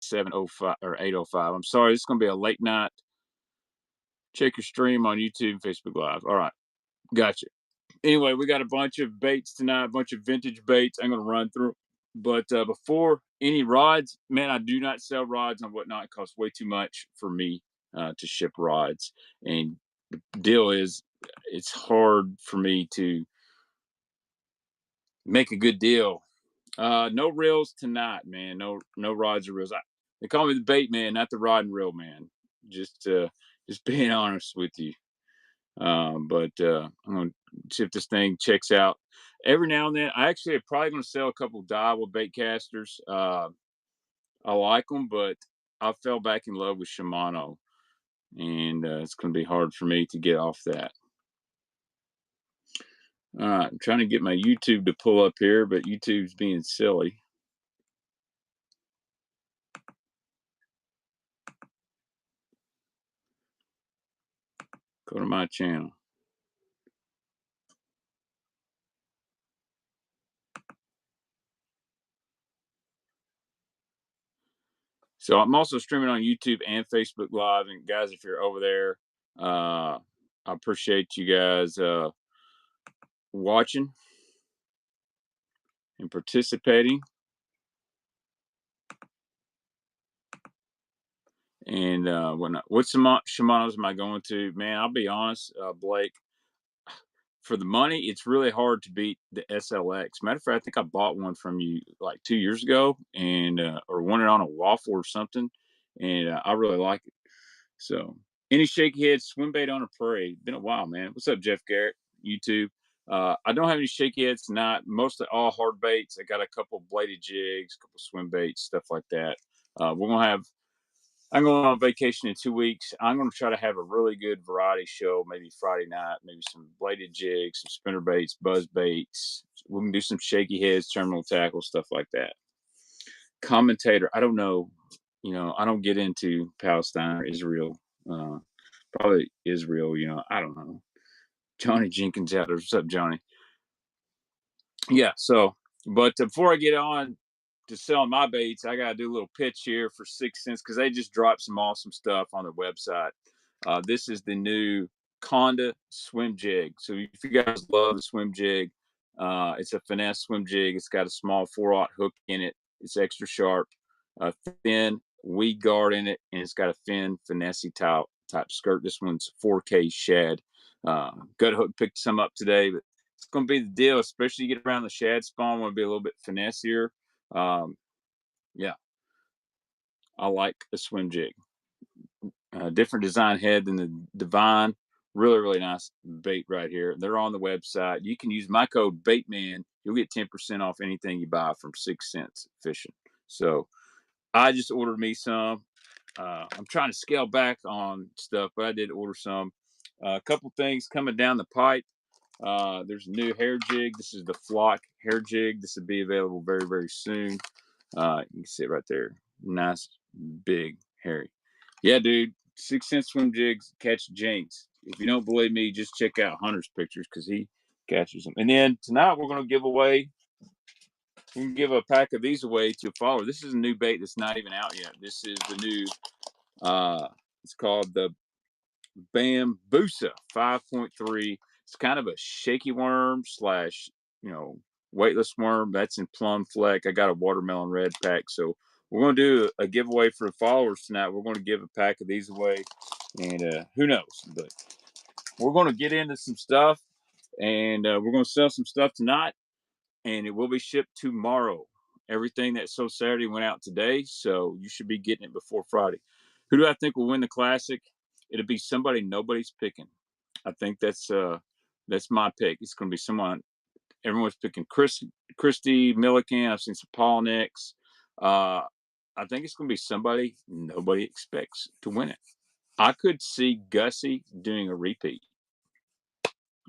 7:05 or 8:05. I'm sorry, it's gonna be a late night. Check your stream on YouTube and Facebook Live. All right, gotcha. Anyway, we got a bunch of baits tonight, a bunch of vintage baits. I'm gonna run through. But before any rods, man, I do not sell rods on whatnot. It costs way too much for me to ship rods. And the deal is, it's hard for me to make a good deal. No reels tonight, man. No rods or reels. They call me the bait man, not the rod and reel man. Just just being honest with you. But I'm gonna see if this thing checks out. Every now and then, I actually am probably gonna sell a couple Daiwa bait casters. I like them, but I fell back in love with Shimano, and it's gonna be hard for me to get off that. All right, I'm trying to get my YouTube to pull up here, but YouTube's being silly. Go to my channel. So I'm also streaming on YouTube and Facebook Live. And guys, if you're over there, I appreciate you guys watching and participating. And what Shimano's am I going to? Man, I'll be honest, Blake. For the money, it's really hard to beat the SLX. Matter of fact, I think I bought one from you like 2 years ago, and or won it on a waffle or something, and I really like it. So, any shaky head swim bait on a prairie? Been a while, man. What's up, Jeff Garrett? YouTube. I don't have any shaky heads tonight. Mostly all hard baits. I got a couple bladed jigs, a couple swim baits, stuff like that. We're gonna have I'm going on vacation in 2 weeks. I'm going to try to have a really good variety show, maybe Friday night, maybe some bladed jigs, some spinner baits, buzz baits. We can do some shaky heads, terminal tackle, stuff like that. Commentator, I don't know. I don't get into Palestine or Israel. Probably Israel, I don't know. Johnny Jenkins out there. What's up, Johnny? Yeah, but before I get on to selling my baits, I gotta do a little pitch here for 6 cents because they just dropped some awesome stuff on their website. This is the new Conda swim jig. So if you guys love the swim jig, it's a finesse swim jig. It's got a small 4/0 hook in it. It's extra sharp, thin weed guard in it, and it's got a thin finesse type skirt. This one's 4K shad. Gut hook picked some up today, but it's going to be the deal, especially you get around the shad spawn. Want to be a little bit finessier. Yeah, I like a swim jig. Different design head than the Divine. Really, really nice bait right here. They're on the website. You can use my code BAITMAN. You'll get 10% off anything you buy from 6 cents fishing. So I just ordered me some. I'm trying to scale back on stuff, but I did order some. A couple things coming down the pipe. There's a new hair jig. This is the Flock hair jig. This will be available very, very soon. You can see it right there. Nice, big, hairy. Yeah, dude. 6 cent swim jigs catch jinks. If you don't believe me, just check out Hunter's pictures because he catches them. And then tonight we're going to give away. We can give a pack of these away to a follower. This is a new bait that's not even out yet. This is the new. It's called the Bambusa 5.3. It's kind of a shaky worm slash, weightless worm. That's in plum fleck. I got a watermelon red pack. So we're going to do a giveaway for the followers tonight. We're going to give a pack of these away. And who knows? But we're going to get into some stuff. And we're going to sell some stuff tonight. And it will be shipped tomorrow. Everything that sold Saturday went out today. So you should be getting it before Friday. Who do I think will win the Classic? It'll be somebody nobody's picking. I think that's my pick. It's going to be someone everyone's picking. Christy Milliken. I've seen some Paul Nix. I think it's going to be somebody nobody expects to win it. I could see Gussie doing a repeat.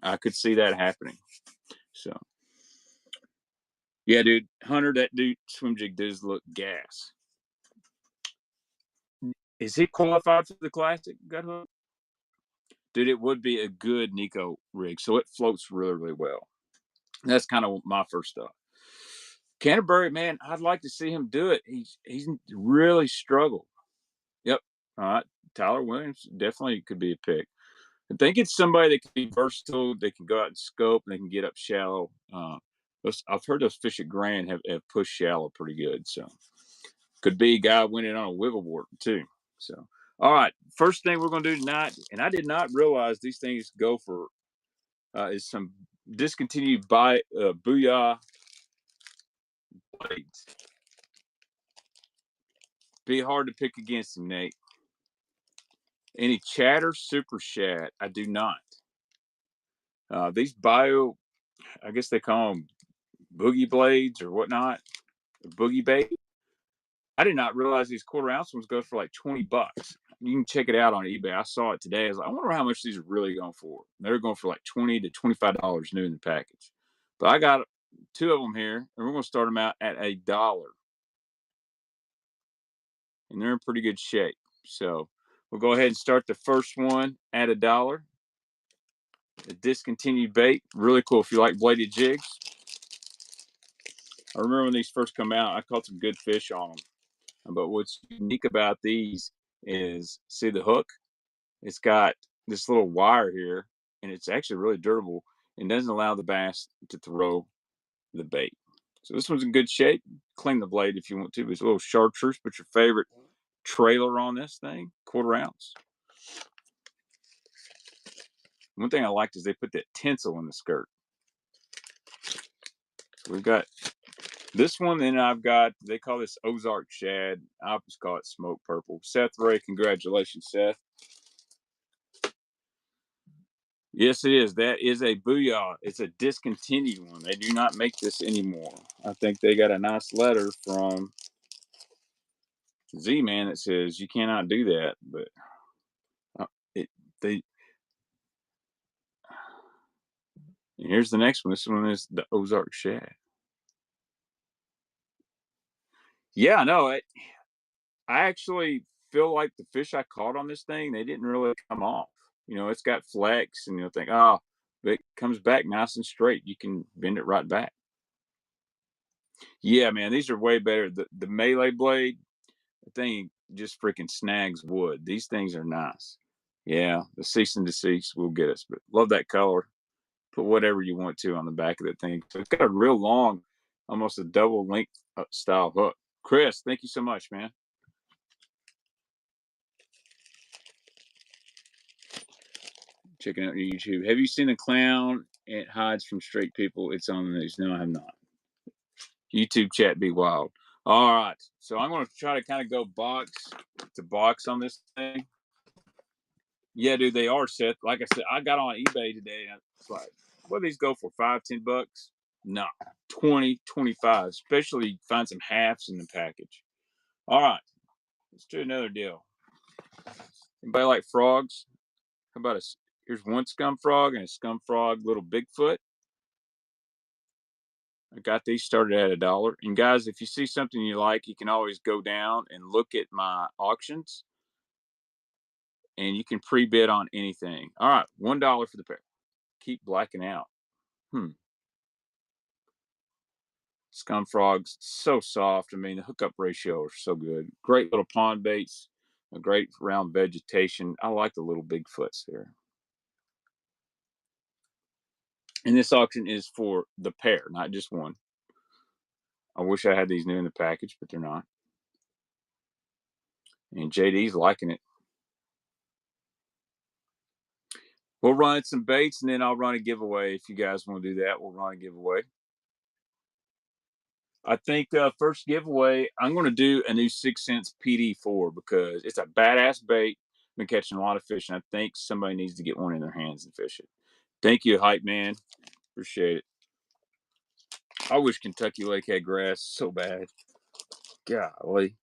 I could see that happening. So, yeah, dude, Hunter, that dude swim jig does look gas. Is he qualified for the Classic? Gut hook? Dude, it would be a good Nico rig. So it floats really, really well. That's kind of my first thought. Canterbury, man, I'd like to see him do it. He's really struggled. Yep. All right. Tyler Williams definitely could be a pick. I think it's somebody that can be versatile. They can go out and scope, and they can get up shallow. I've heard those fish at Grand have pushed shallow pretty good. So could be a guy winning on a wiggleboard too. So all right, first thing we're going to do tonight, and I did not realize these things go for is some discontinued Booyah blades. Be hard to pick against them, Nate. Any chatter super shad? I do not. These bio, I guess they call them boogie blades or whatnot, boogie bait. I did not realize these quarter-ounce ones go for like $20. You can check it out on eBay. I saw it today. I was like, I wonder how much these are really going for. They're going for like $20 to $25 new in the package. But I got two of them here, and we're going to start them out at $1. And they're in pretty good shape. So we'll go ahead and start the first one at $1. A discontinued bait. Really cool if you like bladed jigs. I remember when these first come out, I caught some good fish on them. But what's unique about these is, see the hook? It's got this little wire here, and it's actually really durable and doesn't allow the bass to throw the bait. So this one's in good shape. Clean the blade if you want to. It's a little chartreuse, but your favorite trailer on this thing, quarter-ounce. One thing I liked is they put that tinsel in the skirt. We've got this one, and I've got, they call this Ozark Shad. I just call it Smoke Purple. Seth Ray, congratulations, Seth. Yes, it is. That is a Booyah. It's a discontinued one. They do not make this anymore. I think they got a nice letter from Z-Man that says you cannot do that. But here's the next one. This one is the Ozark Shad. Yeah, no, I actually feel like the fish I caught on this thing, they didn't really come off. You know, it's got flex, and you'll think, oh, but it comes back nice and straight. You can bend it right back. Yeah, man, these are way better. The Melee blade, the thing just freaking snags wood. These things are nice. Yeah, the cease and desist will get us, but love that color. Put whatever you want to on the back of that thing. So it's got a real long, almost a double length style hook. Chris, thank you so much, man. Checking out YouTube. Have you seen the clown? It hides from straight people. It's on the news. No, I have not. YouTube chat be wild. All right. So I'm going to try to kind of go box to box on this thing. Yeah, dude, they are, Seth. Like I said, I got on eBay today, and it's like, what do these go for? $5-10? No, 20, 25. Especially find some halves in the package. All right, let's do another deal. Anybody like frogs? How about here's one scum frog and a scum frog little Bigfoot. I got these started at $1. And guys, if you see something you like, you can always go down and look at my auctions, and you can pre-bid on anything. All right, $1 for the pair. Keep blacking out. Scum frogs, so soft. I mean, the hookup ratio are so good. Great little pond baits, a great round vegetation. I like the little Bigfoots there. And this auction is for the pair, not just one. I wish I had these new in the package, but they're not. And JD's liking it. We'll run some baits, and then I'll run a giveaway. If you guys want to do that, we'll run a giveaway. I think first giveaway, I'm going to do a new 6 Cents PD4 because it's a badass bait. Been catching a lot of fish, and I think somebody needs to get one in their hands and fish it. Thank you, Hype Man. Appreciate it. I wish Kentucky Lake had grass so bad. Golly.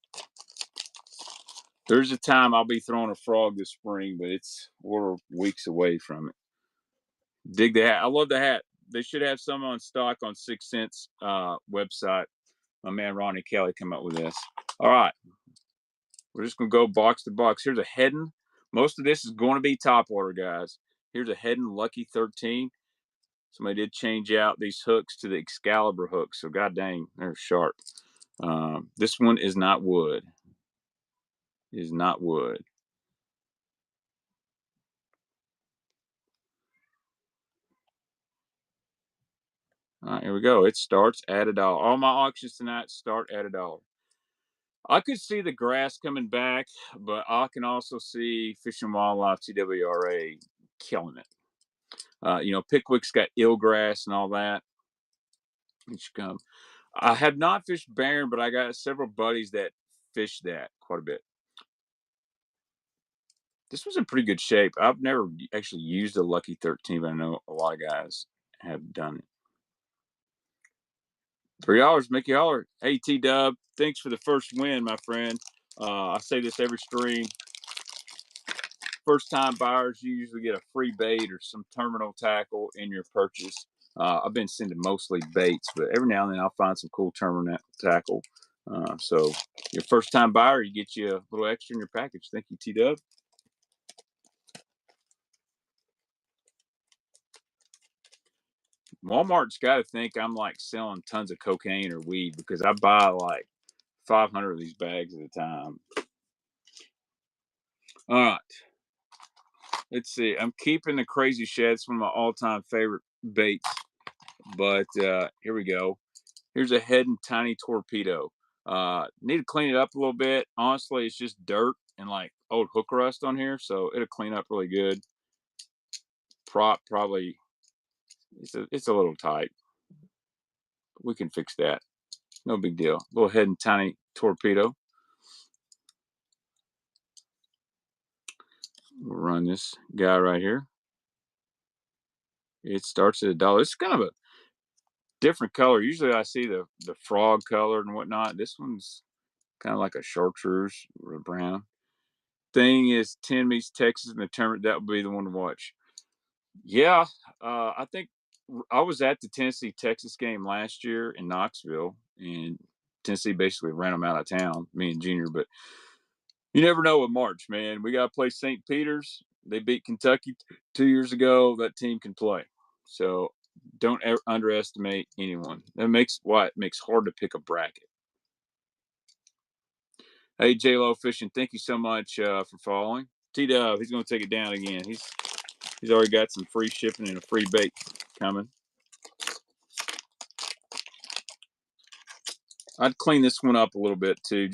There's a time I'll be throwing a frog this spring, but we're weeks away from it. Dig the hat. I love the hat. They should have some on stock on 6 Cents website. My man Ronnie Kelly came up with this. All right. We're just going to go box to box. Here's a hedden. Most of this is going to be topwater, guys. Here's a hedden Lucky 13. Somebody did change out these hooks to the Excalibur hooks, so god dang, they're sharp. This one is not wood. Is not wood. All right, here we go. It starts at $1. All my auctions tonight start at $1. I could see the grass coming back, but I can also see Fish and Wildlife TWRA killing it. Pickwick's got eelgrass and all that. Which come. I have not fished Barren, but I got several buddies that fish that quite a bit. This was in pretty good shape. I've never actually used a Lucky 13, but I know a lot of guys have done it. $3, Mickey Holler. Hey, T Dub, thanks for the first win, my friend. I say this every stream. First time buyers, you usually get a free bait or some terminal tackle in your purchase. I've been sending mostly baits, but every now and then I'll find some cool terminal tackle. So, your first time buyer, you get you a little extra in your package. Thank you, T Dub. Walmart's got to think I'm like selling tons of cocaine or weed because I buy like 500 of these bags at a time. All right. Let's see. I'm keeping the Crazy Shad. It's one of my all-time favorite baits. But here we go. Here's a Hedden Tiny Torpedo. Need to clean it up a little bit. Honestly, it's just dirt and like old hook rust on here, so it'll clean up really good. Prop probably it's a little tight. We can fix that. No big deal. Little Hedden Tiny Torpedo. We'll run this guy right here. It starts at $1. It's kind of a different color. Usually I see the frog colored and whatnot. This one's kind of like a chartreuse or brown. Thing is 10 meets Texas and the tournament. That would be the one to watch. Yeah, I think I was at the Tennessee Texas game last year in Knoxville, and Tennessee basically ran them out of town, me and Junior. But you never know with March, man. We got to play St. Peter's. They beat Kentucky 2 years ago. That team can play. So don't ever underestimate anyone. That makes it makes hard to pick a bracket. Hey, J-Lo Fishing, thank you so much for following. T-Dub, he's going to take it down again. He's already got some free shipping and a free bait coming. I'd clean this one up a little bit too.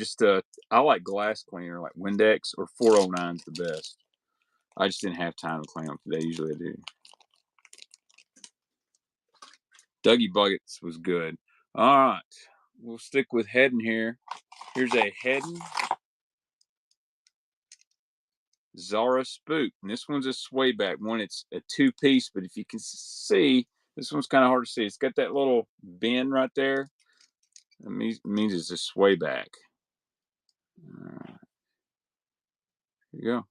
I like glass cleaner, like Windex or 409 is the best. I just didn't have time to clean them today. Usually I do. Dougie Buckets was good. All right. We'll stick with Hedden here. Here's a Hedden Zara Spook. And this one's a swayback one. It's a two-piece, but if you can see, this one's kind of hard to see. It's got that little bend right there. That means it's a swayback. Here you go.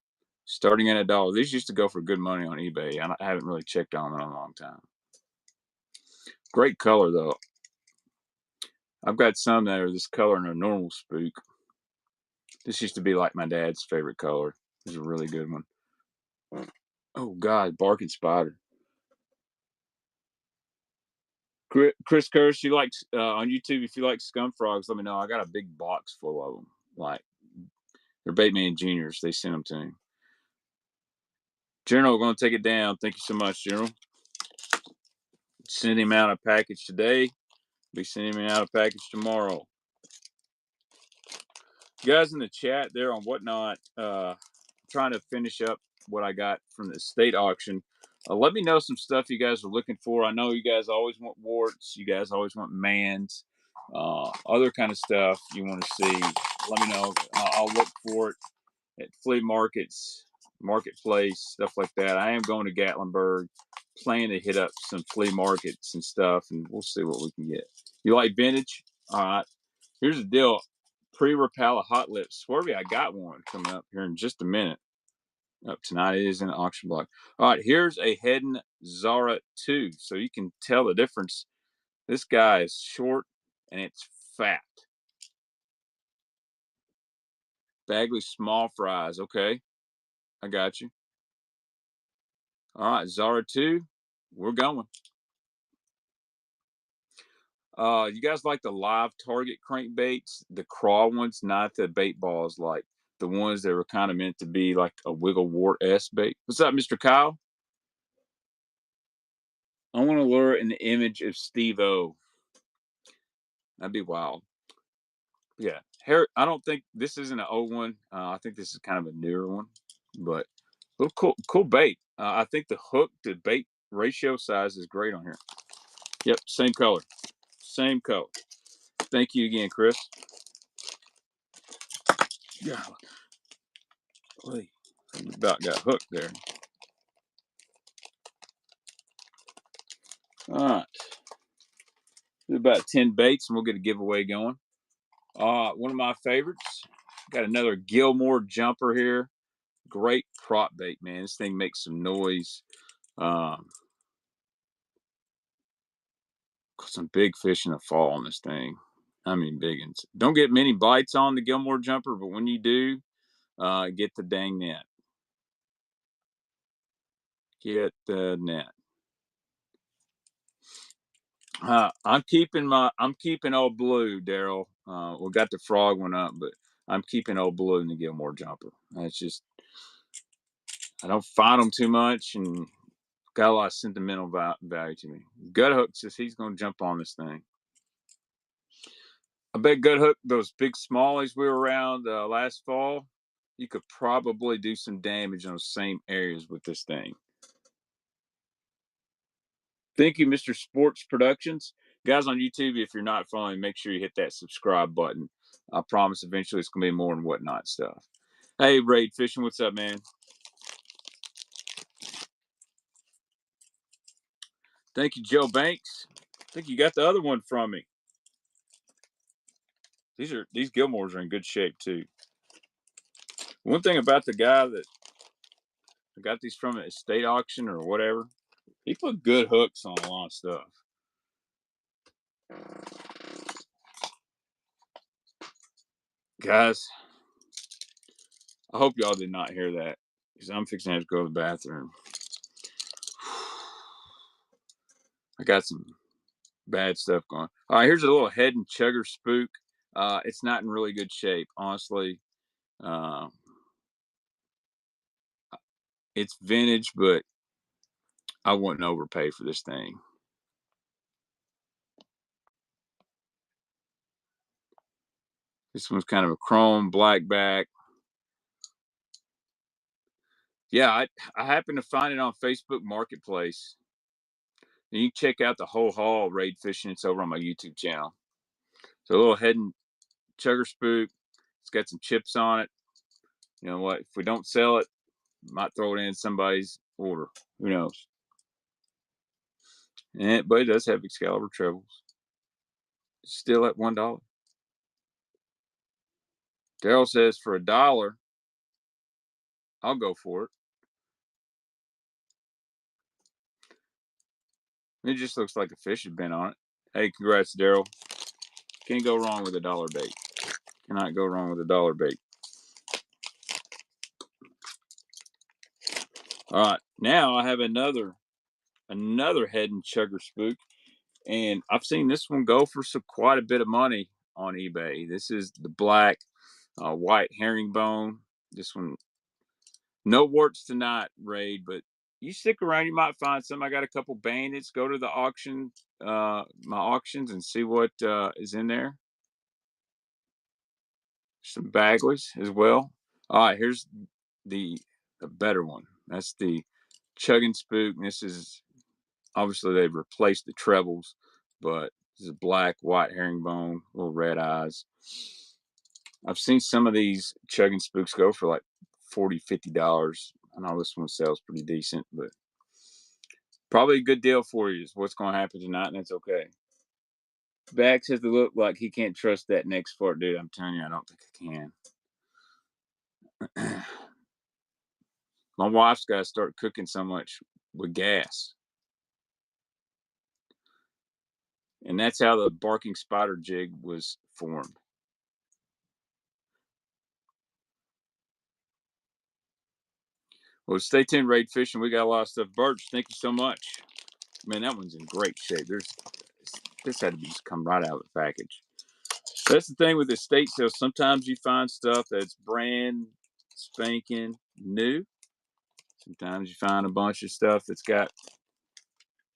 Starting at $1. These used to go for good money on eBay. I haven't really checked on them in a long time. Great color, though. I've got some that are this color in a normal spook. This used to be like my dad's favorite color. This is a really good one. Oh, God, barking spider. Chris Curse, you like on YouTube, if you like scum frogs, let me know. I got a big box full of them. Like, they're Baitman Juniors. They sent them to me. General, we're going to take it down. Thank you so much, General. Send him out a package today. Be sending him out a package tomorrow. You guys in the chat there on Whatnot, trying to finish up what I got from the state auction. Let me know some stuff you guys are looking for. I know you guys always want warts. You guys always want mans. Other kind of stuff you want to see. Let me know. I'll look for it at flea markets, marketplace, stuff like that. I am going to Gatlinburg, planning to hit up some flea markets and stuff, and we'll see what we can get. You like vintage? All right. Here's the deal. Pre-Rapala Hot Lips. Swervy, I got one coming up here in just a minute. Tonight it is in the auction block. All right, here's a Hedden Zara 2. So you can tell the difference. This guy is short and it's fat. Bagley small fries. Okay, I got you. All right, Zara 2. We're going. You guys like the live target crankbaits, the crawl ones, not the bait balls, like the ones that were kind of meant to be like a wiggle wart S bait. What's up, Mr. Kyle? I want to lure in the image of Steve O. That'd be wild. Yeah. I don't think this isn't an old one. I think this is kind of a newer one, but little cool bait. I think the hook to bait ratio size is great on here. Yep, same color. Same color. Thank you again, Chris. Golly, about got hooked there. All right. About 10 baits and we'll get a giveaway going. One of my favorites. Got another Gilmore jumper here. Great prop bait, man. This thing makes some noise. Some big fish in the fall on this thing. I mean, big ones. Don't get many bites on the Gilmore jumper, but when you do, get the dang net. Get the net. I'm keeping old blue, Daryl. We got the frog one up, but I'm keeping old blue in the Gilmore jumper. That's just, I don't find them too much and got a lot of sentimental value to me. Gut Hook says he's going to jump on this thing. I bet Gut Hook, those big smallies we were around last fall, you could probably do some damage on those same areas with this thing. Thank you, Mr. Sports Productions. Guys on YouTube, if you're not following, make sure you hit that subscribe button. I promise eventually it's going to be more and whatnot stuff. Hey, Raid Fishing, what's up, man? Thank you, Joe Banks. I think you got the other one from me. These Gilmores are in good shape too. One thing about the guy that I got these from at estate auction or whatever, he put good hooks on a lot of stuff. Guys, I hope y'all did not hear that because I'm fixing to have to go to the bathroom. I got some bad stuff going. All right, here's a little hedden chugger spook. It's not in really good shape, honestly. It's vintage, but I wouldn't overpay for this thing. This one's kind of a chrome black back. Yeah, I happened to find it on Facebook Marketplace. And you can check out the whole haul Raid Fishing. It's over on my YouTube channel. So a little hedden chugger spook. It's got some chips on it. You know what? If we don't sell it, might throw it in somebody's order. Who knows? But it does have Excalibur trebles. It's still at $1. Daryl says for $1, I'll go for it. It just looks like a fish has been on it. Hey, congrats, Daryl. Can't go wrong with a dollar bait. Cannot go wrong with a dollar bait. All right, now I have another hedden chugger spook, and I've seen this one go for quite a bit of money on eBay. This is the black white herringbone. This one, no warts tonight, Raid, but you stick around, you might find some. I got a couple bandits. Go to the auction, my auctions, and see what is in there. Some Bagleys as well. All right, here's the better one. That's the chugging spook. This is obviously they've replaced the trebles, but this is a black, white herringbone, little red eyes. I've seen some of these chugging spooks go for like $40, $50. I know this one sells pretty decent, but probably a good deal for you is what's going to happen tonight, and that's okay. Bax has to look like he can't trust that next fart, dude. I'm telling you, I don't think I can. My wife's got to start cooking so much with gas. And that's how the barking spider jig was formed. Well, stay tuned, Raid Fishing. We got a lot of stuff. Birch, thank you so much. Man, that one's in great shape. this had to be just come right out of the package. That's the thing with estate sales. Sometimes you find stuff that's brand spanking new. Sometimes you find a bunch of stuff that's got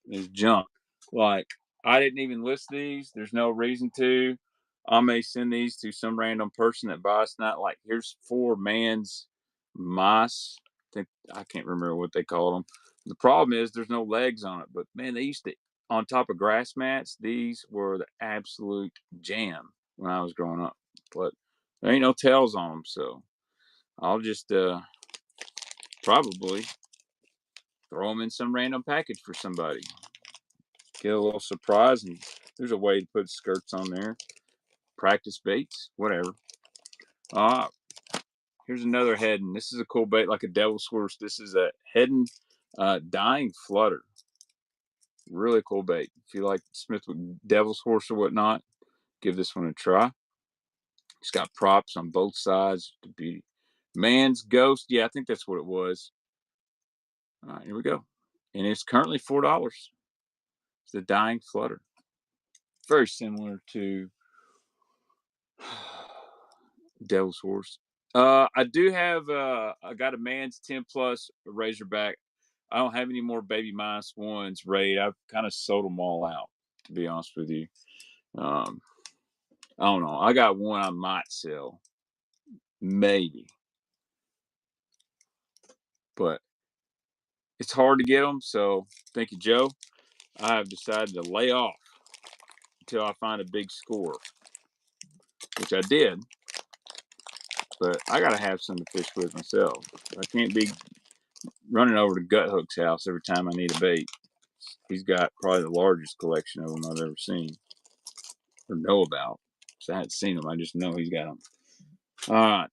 this junk. Like, I didn't even list these. There's no reason to. I may send these to some random person that buys not like here's 4 man's mice. I can't remember what they called them. The problem is there's no legs on it, but man, they used to on top of grass mats. These were the absolute jam when I was growing up. But there ain't no tails on them, so I'll just probably throw them in some random package for somebody. Get a little surprise, and there's a way to put skirts on there. Practice baits, whatever. Here's another hedden. This is a cool bait, like a devil's horse. This is a hedden dying flutter. Really cool bait. If you like Smith with devil's horse or whatnot, give this one a try. It's got props on both sides. The beauty. Man's ghost. Yeah, I think that's what it was. All right, here we go. And it's currently $4. It's the dying flutter. Very similar to devil's horse. I do have I got a man's 10 plus Razorback. I don't have any more baby minus ones raid. I've kind of sold them all out, to be honest with you. I don't know. I got one I might sell, maybe, but it's hard to get them. So thank you, Joe. I have decided to lay off until I find a big score, which I did. But I got to have some to fish with myself. I can't be running over to Gut Hook's house every time I need a bait. He's got probably the largest collection of them I've ever seen or know about. So I haven't seen them. I just know he's got them. All right.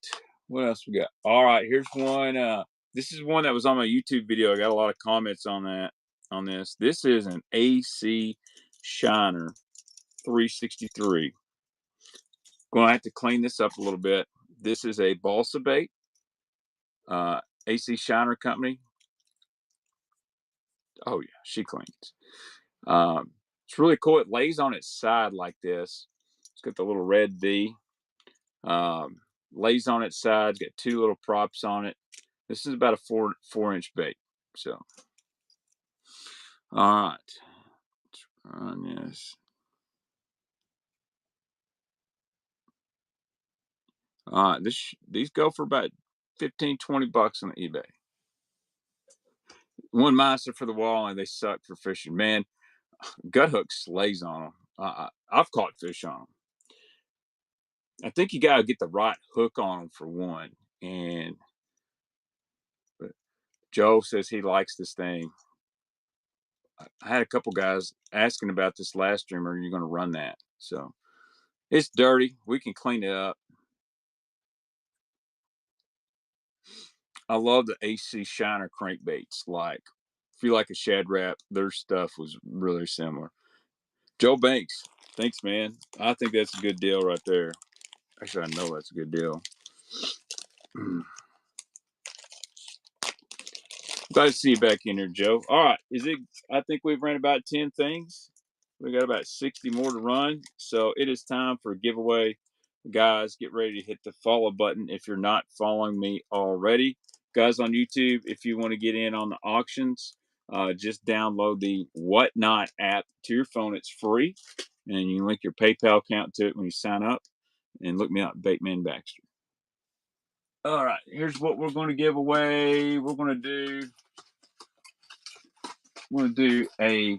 What else we got? All right. Here's one. This is one that was on my YouTube video. I got a lot of comments on that. On this. This is an AC Shiner 363. Going to have to clean this up a little bit. This is a balsa bait. AC Shiner Company. Oh yeah, she cleans. It's really cool. It lays on its side like this. It's got the little red V. Lays on its side. It's got 2 little props on it. This is about a 4-inch bait. So, all right. Let's run this. All right. These go for about 15, 20 bucks on eBay. One monster for the wall, and they suck for fishing. Man, Gut Hook slays on them. I've caught fish on them. I think you got to get the right hook on them for one. And but Joe says he likes this thing. I had a couple guys asking about this last stream. Are you going to run that? So it's dirty. We can clean it up. I love the AC Shiner crankbaits. Like, if you like a Shad Rap, their stuff was really similar. Joe Banks, thanks, man. I think that's a good deal right there. Actually, I know that's a good deal. Glad to see you back in here, Joe. All right, I think we've ran about 10 things. We got about 60 more to run, so it is time for a giveaway. Guys, get ready to hit the follow button if you're not following me already. Guys on YouTube, if you want to get in on the auctions, just download the Whatnot app to your phone. It's free, and you can link your PayPal account to it when you sign up. And look me up, Bateman Baxter. All right, here's what we're going to give away. We're going to do a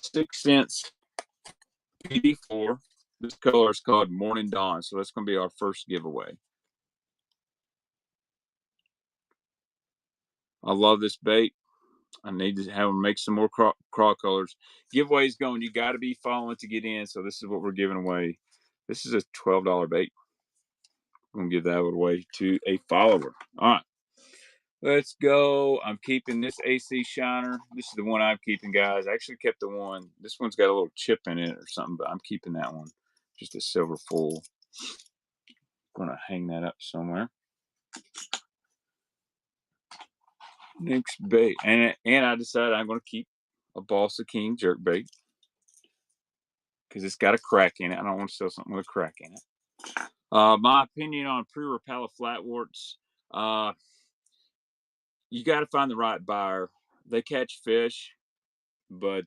6 cents PD4. This color is called Morning Dawn, so that's going to be our first giveaway. I love this bait. I need to have them make some more craw colors. Giveaways going. You got to be following to get in. So this is what we're giving away. This is a $12 bait. I'm going to give that away to a follower. All right. Let's go. I'm keeping this AC Shiner. This is the one I'm keeping, guys. I actually kept the one. This one's got a little chip in it or something, but I'm keeping that one. Just a silver full. I'm going to hang that up somewhere. Next bait. And I decided I'm going to keep a Balsa King jerkbait. because it's got a crack in it. I don't want to sell something with a crack in it. My opinion on pre-Rapala flatworts, you got to find the right buyer. They catch fish, but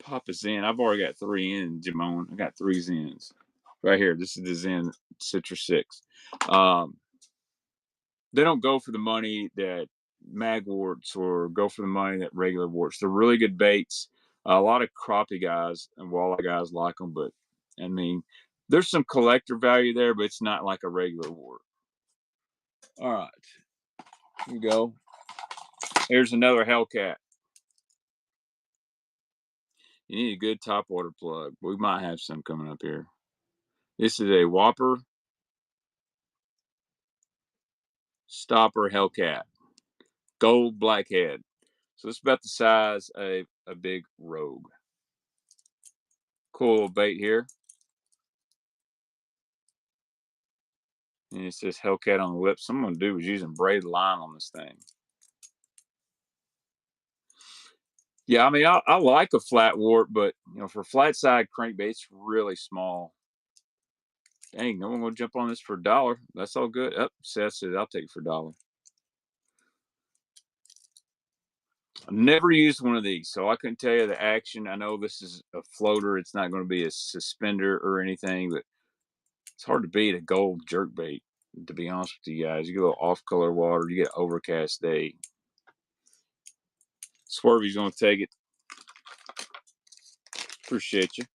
pop a Zen. I've already got 3 in, Jamon. I got 3 Zens right here. This is the Zen Citrus 6. They don't go for the money that magworts or go for the money that regular worts. They're really good baits. A lot of crappie guys and walleye guys like them, but I mean, there's some collector value there, but it's not like a regular wort. All right, here we go. Here's another Hellcat. You need a good top water plug. We might have some coming up here. This is a Whopper Stopper Hellcat, gold blackhead. So it's about the size of a big Rogue. Cool little bait here. And it says Hellcat on the lip. Someone do was using braided line on this thing. Yeah, I mean, I like a flat wart, but you know, for flat side crankbaits, really small. Dang, no one will jump on this for $1. That's all good. Up, Seth said I'll take it for $1. I've never used one of these, so I couldn't tell you the action. I know this is a floater. It's not going to be a suspender or anything, but it's hard to beat a gold jerkbait, to be honest with you guys. You get a little off-color water, you get an overcast day. Swervy's going to take it. Appreciate you.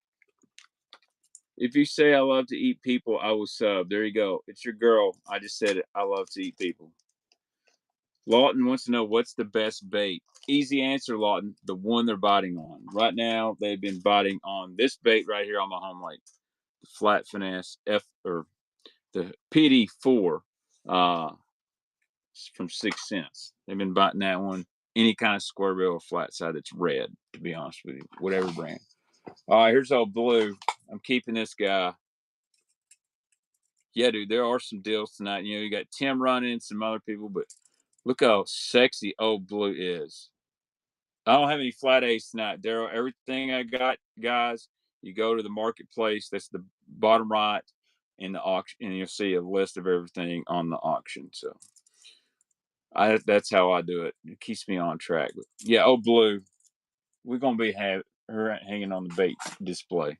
If you say I love to eat people, I will sub. There you go. It's your girl. I just said it. I love to eat people. Lawton wants to know what's the best bait. Easy answer, Lawton. The one they're biting on. Right now, they've been biting on this bait right here on my home lake. The flat finesse or the PD4 from 6 cents. They've been biting that one. Any kind of square bill or flat side that's red, to be honest with you. Whatever brand. All right, here's old Blue. I'm keeping this guy. Yeah, dude, there are some deals tonight. You know, you got Tim running, some other people, but look how sexy old Blue is. I don't have any flat A's tonight, Daryl. Everything I got, guys, you go to the marketplace. That's the bottom right in the auction, and you'll see a list of everything on the auction. So that's how I do it. It keeps me on track. But yeah, old Blue, we're gonna be her hanging on the bait display.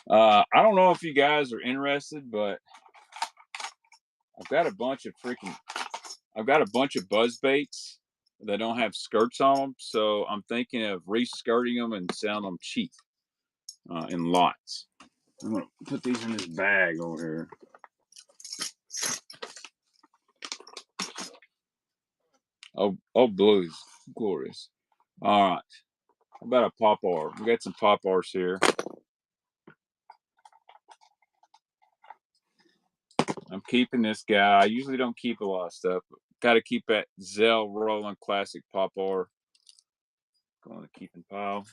I don't know if you guys are interested, but I've got a bunch of buzz baits that don't have skirts on them, so I'm thinking of re-skirting them and selling them cheap in lots. I'm gonna put these in this bag over here. Oh, Blue's glorious. All right, how about a pop-R? We got some pop-Rs here. I'm keeping this guy. I usually don't keep a lot of stuff, but got to keep that Zell Roland Classic pop-R. Going to keep in pile.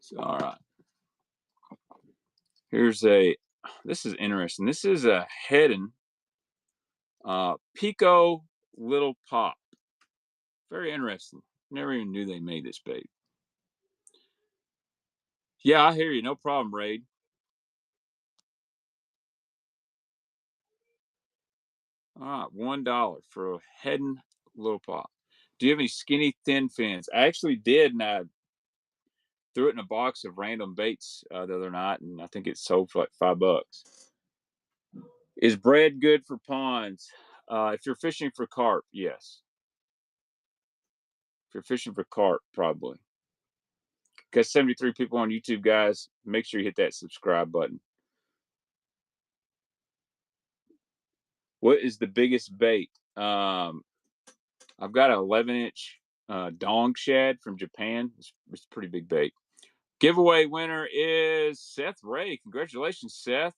So, all right. This is interesting. This is a hedden Pico Little Pop. Very interesting. Never even knew they made this bait. Yeah, I hear you. No problem, Raid. All right, $1 for a hedden Little Pop. Do you have any skinny thin fins? I actually did, and I threw it in a box of random baits the other night, and I think it sold for like $5. Is bread good for ponds? If you're fishing for carp, yes. If you're fishing for carp, probably. Got 73 people on YouTube, guys. Make sure you hit that subscribe button. What is the biggest bait? I've got an 11-inch dong shad from Japan. It's a pretty big bait. Giveaway winner is Seth Ray. Congratulations, Seth.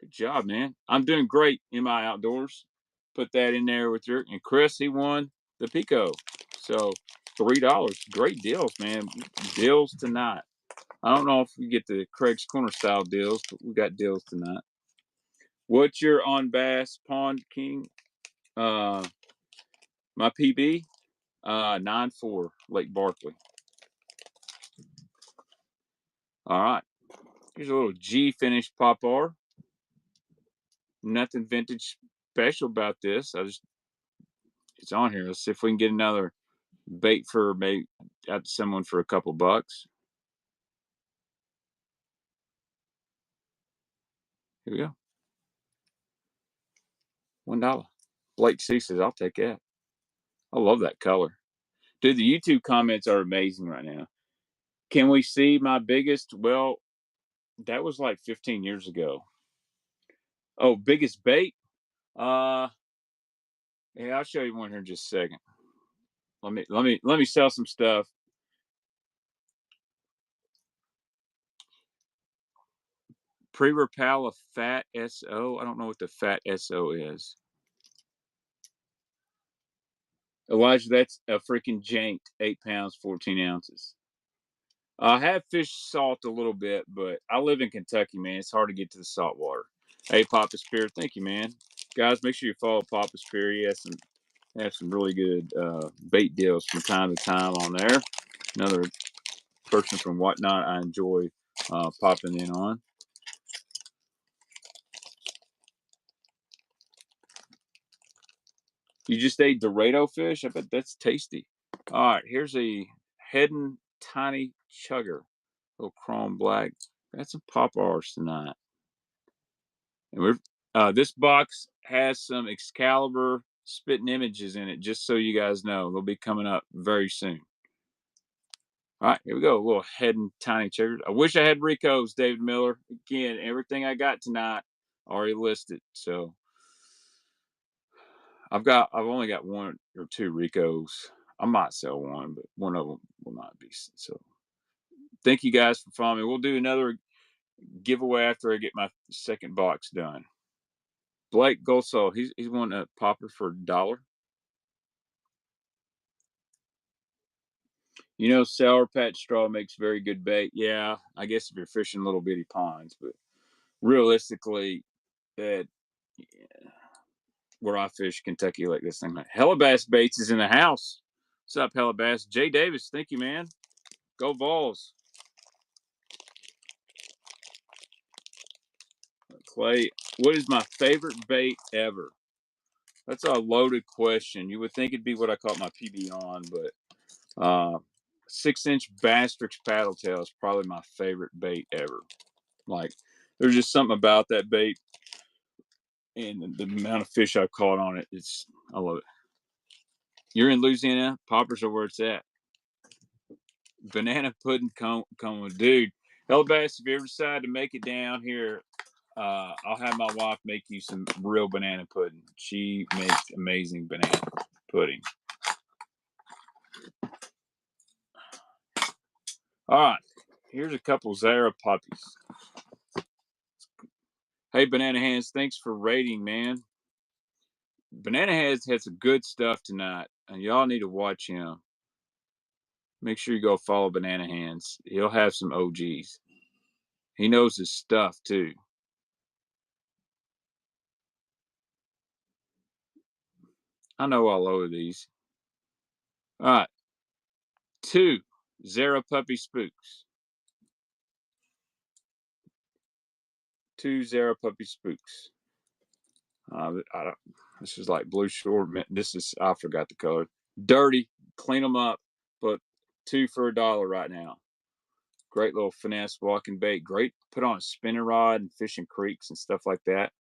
Good job, man. I'm doing great in my outdoors. Put that in there with your and Chris. He won the Pico. So $3. Great deals, man. Deals tonight. I don't know if we get the Craig's Corner style deals, but we got deals tonight. What's your on Bass Pond King? My PB? 9-4, Lake Barkley. All right. Here's a little G finish pop R. Nothing vintage special about this. It's on here. Let's see if we can get another bait for maybe out to someone for a couple bucks. Here we go. $1. Blake C says, I'll take that. I love that color. Dude, the YouTube comments are amazing right now. Can we see my biggest? Well, that was like 15 years ago. Oh, biggest bait? Yeah, I'll show you one here in just a second. Let me sell some stuff. Pre-Rapala Fat SO. I don't know what the Fat SO is. Elijah, that's a freaking jank. 8 pounds, 14 ounces. I have fished salt a little bit, but I live in Kentucky, man. It's hard to get to the salt water. Hey, Papa Spear, thank you, man. Guys, make sure you follow Papa Spear. He has some really good bait deals from time to time on there. Another person from Whatnot I enjoy popping in on. You just ate Dorado fish? I bet that's tasty. All right, here's a Hedden Tiny Chugger. Little chrome black. Got some pop R's tonight. And this box has some Excalibur spitting images in it, just so you guys know. They'll be coming up very soon. All right, here we go. A little Hedden Tiny Chugger. I wish I had Rico's, David Miller. Again, everything I got tonight already listed. So I've only got 1 or 2 Ricos. I might sell one, but one of them will not be. So thank you guys for following me. We'll do another giveaway after I get my second box done. Blake Goldsoul, he's wanting a popper for $1. You know, Sour Patch Straw makes very good bait. Yeah, I guess if you're fishing little bitty ponds, but realistically, that where I fish Kentucky like this thing, Hellabass Baits is in the house. What's up, Hellabass? Jay Davis, thank you, man. Go Vols. Clay, what is my favorite bait ever? That's a loaded question. You would think it'd be what I caught my PB on, but 6-inch Bastrix paddle tail is probably my favorite bait ever. Like, there's just something about that bait and the amount of fish I've caught on it. I love it. You're in Louisiana, poppers are where it's at. Banana pudding cone, dude. Hellbass, if you ever decide to make it down here, I'll have my wife make you some real banana pudding. She makes amazing banana pudding. All right, here's a couple Zara puppies. Hey, Banana Hands, thanks for rating, man. Banana Hands had some good stuff tonight, and y'all need to watch him. Make sure you go follow Banana Hands. He'll have some OGs. He knows his stuff, too. I know all over these. All right. 2 Zara Puppy Spooks. 2 Zara Puppy Spooks. This is like blue short. I forgot the color. Dirty. Clean them up. But 2 for $1 right now. Great little finesse walking bait. Great put on a spinner rod and fishing creeks and stuff like that.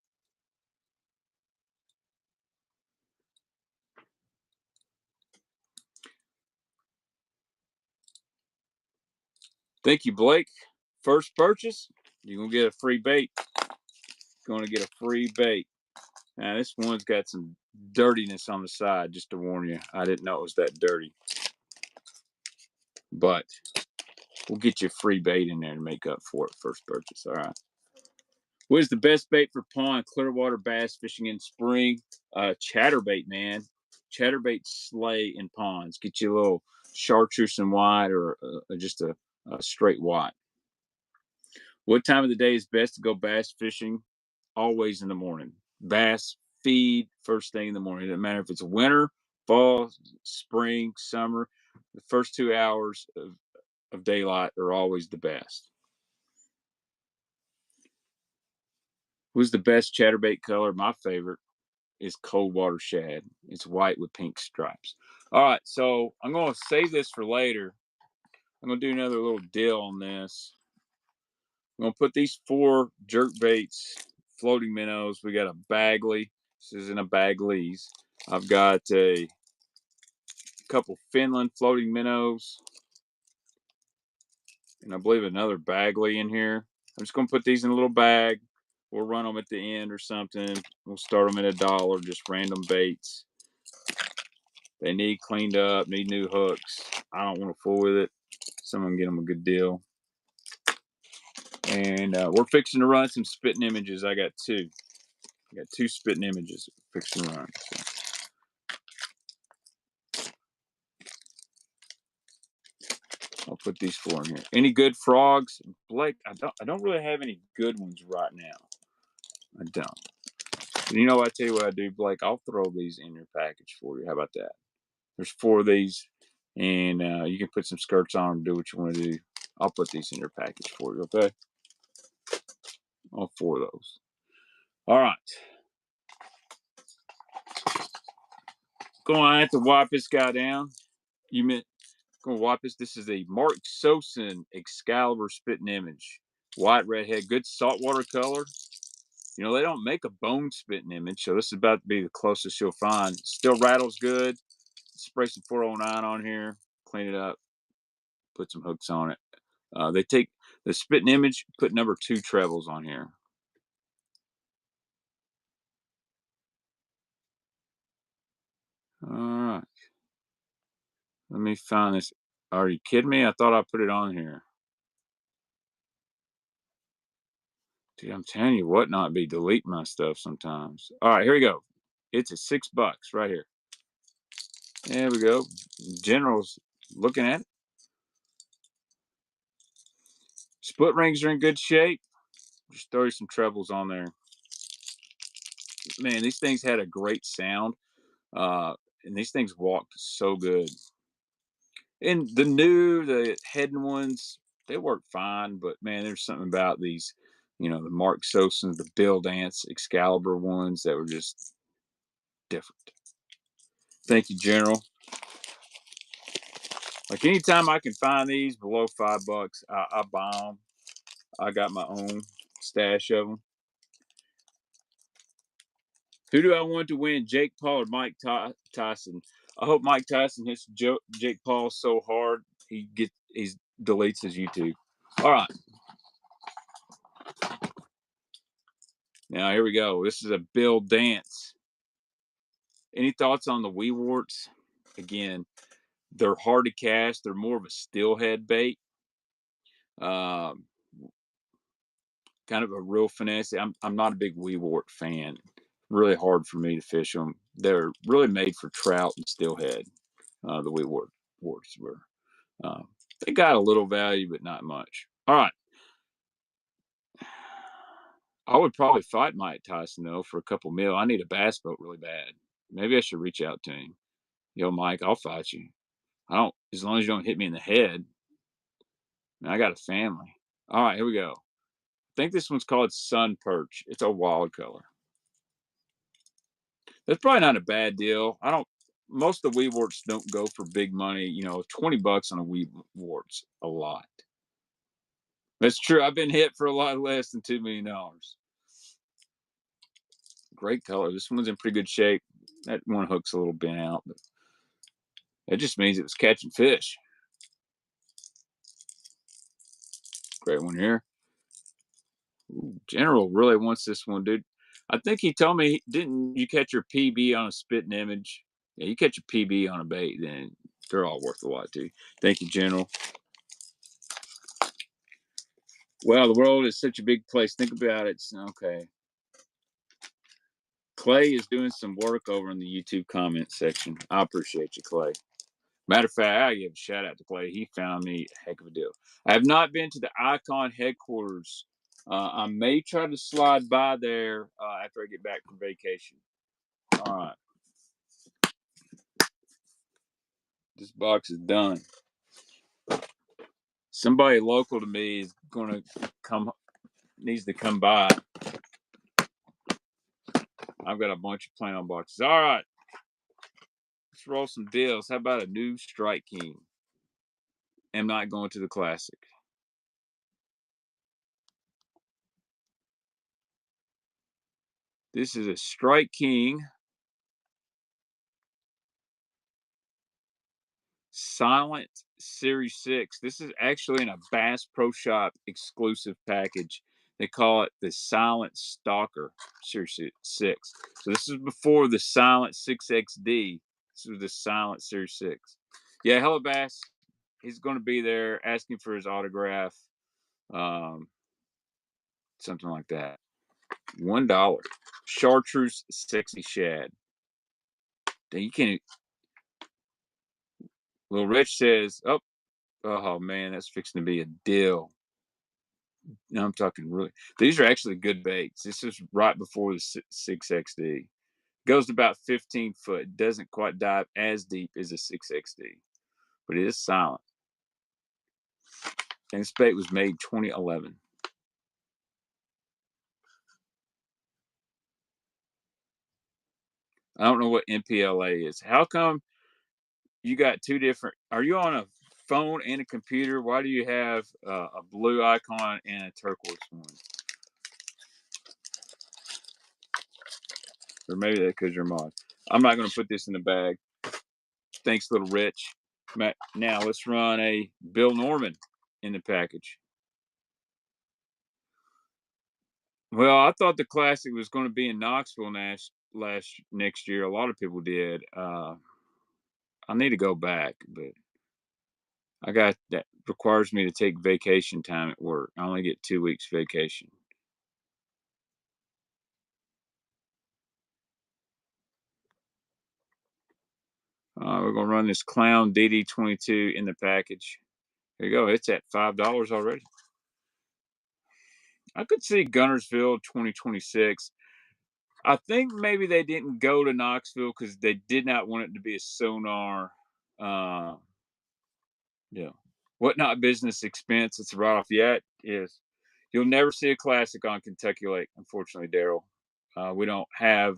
Thank you, Blake. First purchase, you're going to get a free bait. Going to get a free bait. Now, this one's got some dirtiness on the side, just to warn you. I didn't know it was that dirty. But we'll get you a free bait in there to make up for it. First purchase. All right. What is the best bait for pond clearwater bass fishing in spring? Chatterbait, man. Chatterbait slay in ponds. Get you a little chartreuse and white or just a straight white. What time of the day is best to go bass fishing? Always in the morning. Bass feed first thing in the morning. It doesn't matter if it's winter, fall, spring, summer, the first 2 hours of daylight are always the best. Who's the best chatterbait color? My favorite is cold water shad. It's white with pink stripes. All right, so I'm going to save this for later. I'm going to do another little deal on this. I'm going to put these 4 jerk baits, floating minnows. We got a Bagley. This isn't a Bagley's. I've got a couple Finland floating minnows. And I believe another Bagley in here. I'm just going to put these in a little bag. We'll run them at the end or something. We'll start them at $1, just random baits. They need cleaned up, need new hooks. I don't want to fool with it. Someone get them a good deal. And we're fixing to run some spitting images. I got 2. I got 2 spitting images fixing to run. So. I'll put these 4 in here. Any good frogs? Blake, I don't really have any good ones right now. I don't. You know, I tell you what I do, Blake. I'll throw these in your package for you. How about that? There's 4 of these, and you can put some skirts on them, do what you want to do. I'll put these in your package for you, okay? All 4 of those. All right. Going to have to wipe this guy down. You meant going to wipe this. This is a Mark Sosin Excalibur spitting image. White redhead, good saltwater color. You know, they don't make a bone spitting image, so this is about to be the closest you'll find. Still rattles good. Spray some 409 on here, clean it up, put some hooks on it. They take the spitting image, put number 2 trebles on here. All right. Let me find this. Are you kidding me? I thought I put it on here. Dude, I'm telling you what not be deleting my stuff sometimes. All right, here we go. It's at $6 right here. There we go. General's looking at it. Split rings are in good shape. Just throw some trebles on there. Man, these things had a great sound. And these things walked so good. And the hedden ones, they work fine, but man, there's something about these, you know, the Mark Sosins, the Bill Dance Excalibur ones that were just different. Thank you, General. Like anytime I can find these below $5, I buy them. I got my own stash of them. Who do I want to win, Jake Paul or Mike Tyson? I hope Mike Tyson hits Jake Paul so hard he deletes his YouTube. All right. Now here we go. This is a Bill Dance. Any thoughts on the wee warts? Again, they're hard to cast. They're more of a steelhead bait. Kind of a real finesse. I'm not a big wee wart fan. Really hard for me to fish them. They're really made for trout and steelhead. The wee warts were. They got a little value, but not much. All right. I would probably fight Mike Tyson though for a couple mil. I need a bass boat really bad. Maybe I should reach out to him. Yo, Mike, I'll fight you. I don't, as long as you don't hit me in the head. I got a family. All right, here we go. I think this one's called Sun Perch. It's a wild color. That's probably not a bad deal. Most of the wee warts don't go for big money. You know, $20 on a wee wart's a lot. That's true. I've been hit for a lot less than $2 million. Great color. This one's in pretty good shape. That one hook's a little bent out, but that just means it was catching fish. Great one here. Ooh, General really wants this one, dude. I think he told me, didn't you catch your PB on a spitting image? Yeah, you catch a PB on a bait, then they're all worth a lot, too. Thank you, General. Well, the world is such a big place. Think about it. Okay. Clay is doing some work over in the YouTube comment section. I appreciate you, Clay. Matter of fact, I give a shout out to Clay. He found me a heck of a deal. I have not been to the Icon headquarters. I may try to slide by there after I get back from vacation. All right. This box is done. Somebody local to me is gonna needs to come by. I've got a bunch of play-on boxes. All right, let's roll some deals. How about a new Strike King? Am not going to the Classic. This is a Strike King Silent Series 6. This is actually in a Bass Pro Shop exclusive package. They call it the Silent Stalker Series 6. So this is before the Silent 6XD. This was the Silent Series 6. Yeah, hello Bass. He's going to be there asking for his autograph. Something like that. $1. Chartreuse Sexy Shad. You can't. Little Rich says, oh man, that's fixing to be a deal. No, I'm talking really. These are actually good baits. This is right before the 6XD. Goes to about 15 foot. Doesn't quite dive as deep as a 6XD, but it is silent. And this bait was made 2011. I don't know what MPLA is. How come you got two different? Are you on a phone and a computer? Why do you have a blue icon and a turquoise one? Or maybe that's because you're mod. I'm not going to put this in the bag. Thanks, Little Rich. Now let's run a Bill Norman in the package. Well, I thought the Classic was going to be in Knoxville next year. A lot of people did. I need to go back, but that requires me to take vacation time at work. I only get 2 weeks vacation. We're going to run this Clown DD22 in the package. There you go. It's at $5 already. I could see Gunnersville 2026. I think maybe they didn't go to Knoxville because they did not want it to be a sonar. Yeah. What not business expense? It's a write off. Yeah, it is. You'll never see a Classic on Kentucky Lake, unfortunately, Daryl. We don't have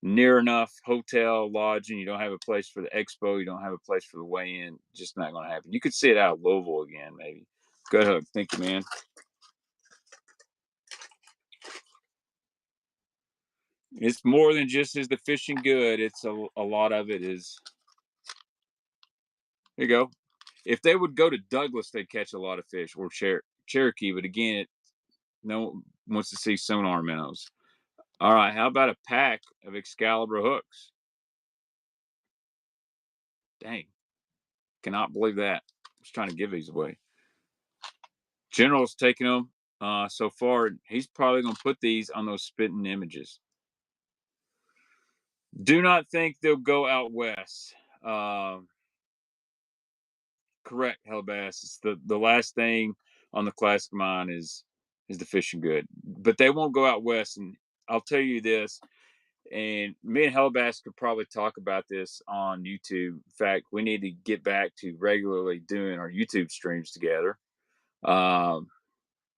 near enough hotel lodging. You don't have a place for the expo. You don't have a place for the weigh in. Just not going to happen. You could see it out of Louisville again, maybe. Good hug. Thank you, man. It's more than just is the fishing good. It's a lot of it is. There you go. If they would go to Douglas, they'd catch a lot of fish, or Cherokee. But again, no one wants to see sonar minnows. All right, how about a pack of Excalibur hooks? Dang, cannot believe that. I was trying to give these away. General's taking them so far. He's probably going to put these on those spitting images. Do not think they'll go out west. Correct, Hellbass. It's the last thing on the Classic mine is the fishing good, but they won't go out west. And I'll tell you this, and me and Hellbass could probably talk about this on YouTube. In fact, we need to get back to regularly doing our YouTube streams together.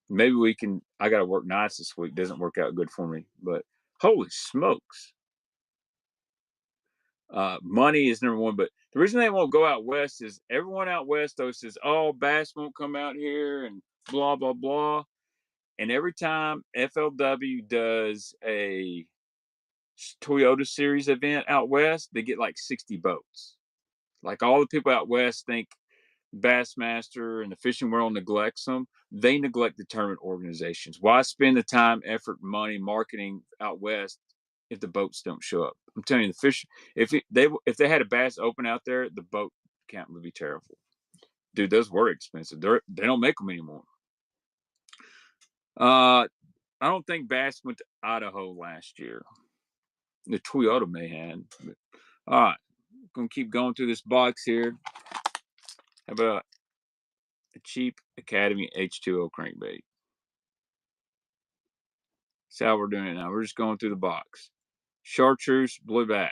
Maybe we can. I got to work nights this week. Doesn't work out good for me, but holy smokes. Money is number one, but the reason they won't go out west is everyone out west though says, "Oh, bass won't come out here," and blah blah blah. And every time FLW does a Toyota Series event out west, they get like 60 boats. Like all the people out west think Bassmaster and the fishing world neglects them. They neglect the tournament organizations. Why spend the time, effort, money, marketing out west if the boats don't show up? I'm telling you, the fish. If they had a Bass Open out there, the boat count would be terrible. Dude, those were expensive. They don't make them anymore. I don't think Bass went to Idaho last year. The Toyota may have. But, all right, gonna keep going through this box here. How about a cheap Academy H2O crankbait? That's how we're doing it now. We're just going through the box. Chartreuse blueback.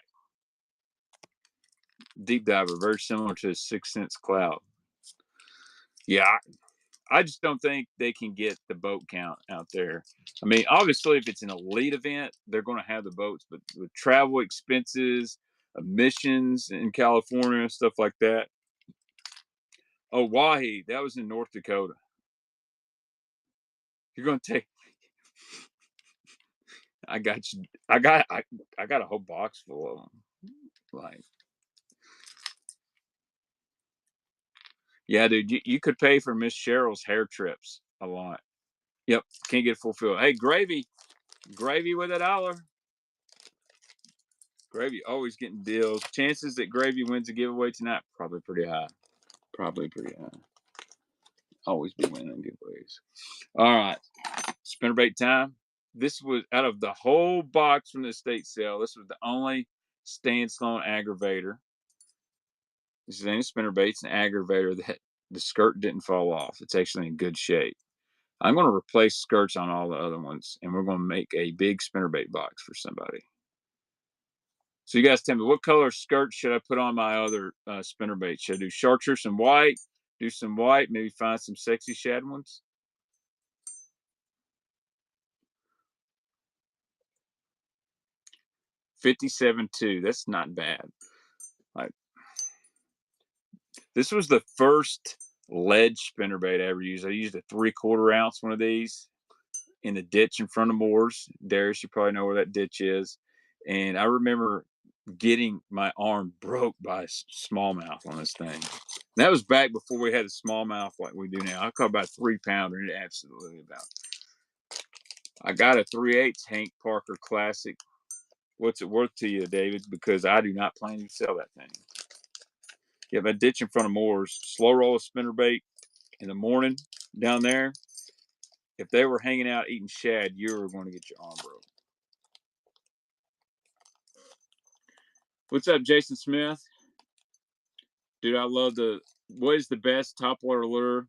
deep diver, very similar to a 6 Sense cloud. Yeah, I just don't think they can get the boat count out there. I mean, obviously, if it's an elite event, they're going to have the boats, but with travel expenses, emissions in California, stuff like that. Oh, Wahi, that was in North Dakota. You're going to take. I got you. I got a whole box full of them. Like, yeah, dude, you could pay for Miss Cheryl's hair trips a lot. Yep, can't get full fill. Hey, gravy with $1. Gravy always getting deals. Chances that Gravy wins a giveaway tonight probably pretty high. Probably pretty high. Always be winning giveaways. All right, spinnerbait time. This was out of the whole box from the estate sale. This was the only Stan Sloan aggravator. This is any spinnerbait. It's an aggravator that the skirt didn't fall off. It's actually in good shape. I'm going to replace skirts on all the other ones, and we're going to make a big spinnerbait box for somebody. So you guys tell me, what color skirt should I put on my other spinnerbait? Should I do chartreuse and white? Do some white, maybe find some sexy shad ones? $57.2. That's not bad. Like, this was the first lead spinnerbait I ever used. I used a 3/4 ounce one of these in the ditch in front of Moore's. Darius, you probably know where that ditch is. And I remember getting my arm broke by a smallmouth on this thing. That was back before we had a smallmouth like we do now. I caught about 3-pounder, and it absolutely about. I got a 3/8 Hank Parker Classic. What's it worth to you, David? Because I do not plan to sell that thing. You have a ditch in front of Moore's. Slow roll a spinnerbait in the morning down there. If they were hanging out eating shad, you were going to get your arm broke. What's up, Jason Smith? Dude, I love what is the best topwater lure?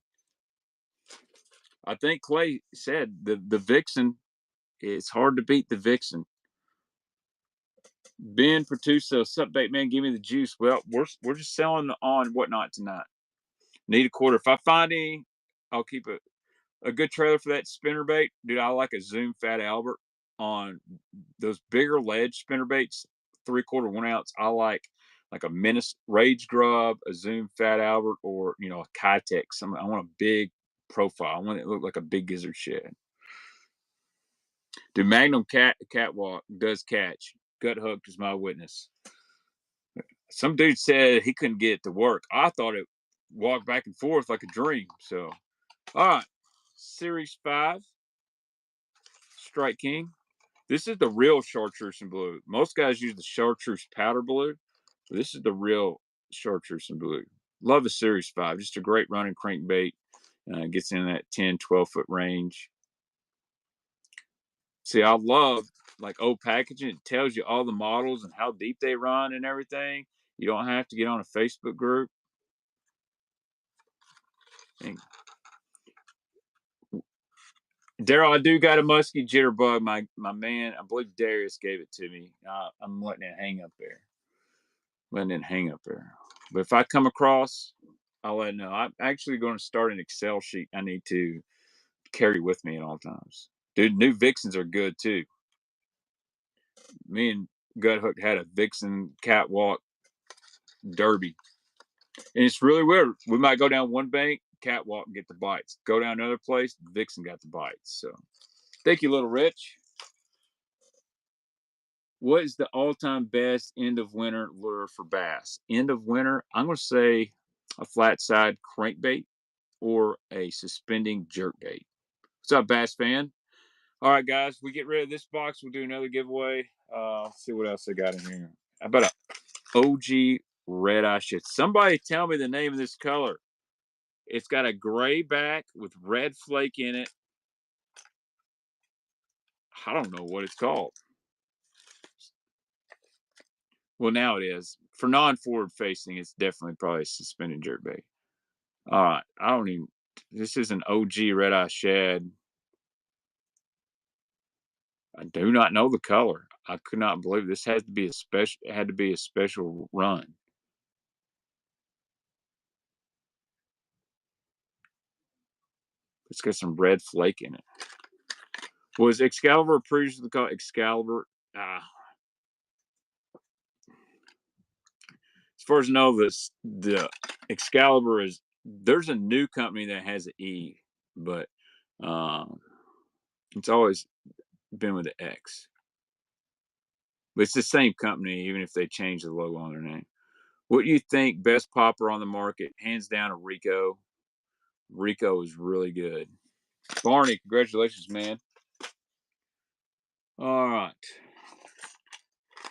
I think Clay said the Vixen. It's hard to beat the Vixen. Ben Pertuso, sup, bait man, give me the juice. Well, we're just selling on Whatnot tonight. Need a quarter. If I find any, I'll keep a good trailer for that spinnerbait. Dude, I like a Zoom Fat Albert on those bigger ledge spinnerbaits, 3/4 1 ounce. I like a Menace Rage Grub, a Zoom Fat Albert, or a Kitech. I want a big profile. I want it to look like a big gizzard shad. The Magnum Catwalk does catch. Gut hooked is my witness. Some dude said he couldn't get it to work. I thought it walked back and forth like a dream. So, all right, Series 5, Strike King. This is the real chartreuse and blue. Most guys use the chartreuse powder blue. This is the real chartreuse and blue. Love the Series 5. Just a great running crankbait. Gets in that 10, 12-foot range. See, I love like old packaging. It tells you all the models and how deep they run and everything. You don't have to get on a Facebook group. Daryl, I do got a musky jitterbug. My man, I believe Darius gave it to me. I'm letting it hang up there. But if I come across, I'll let it know. I'm actually going to start an Excel sheet I need to carry with me at all times. Dude, new Vixens are good too. Me and Guthook had a Vixen catwalk derby. And it's really weird. We might go down one bank, catwalk, get the bites. Go down another place, Vixen got the bites. So thank you, Little Rich. What is the all-time best end of winter lure for bass? End of winter, I'm going to say a flat side crankbait or a suspending jerkbait. What's up, bass fan? All right, guys, we get rid of this box. We'll do another giveaway. Let's see what else I got in here. How about a OG red eye shit? Somebody tell me the name of this color. It's got a gray back with red flake in it. I don't know what it's called. Well, now it is. For non-forward facing, it's definitely probably a suspended jerkbait. All right. I don't even. This is an OG red eye shad. I do not know the color. I could not believe this had to be a special. It had to be a special run. It's got some red flake in it. Was Excalibur previously called Excalibur? As far as I know, the Excalibur is, there's a new company that has an E, but it's always been with the X. But it's the same company, even if they change the logo on their name. What do you think? Best popper on the market? Hands down, a Rico. Rico is really good. Barney, congratulations, man. All right.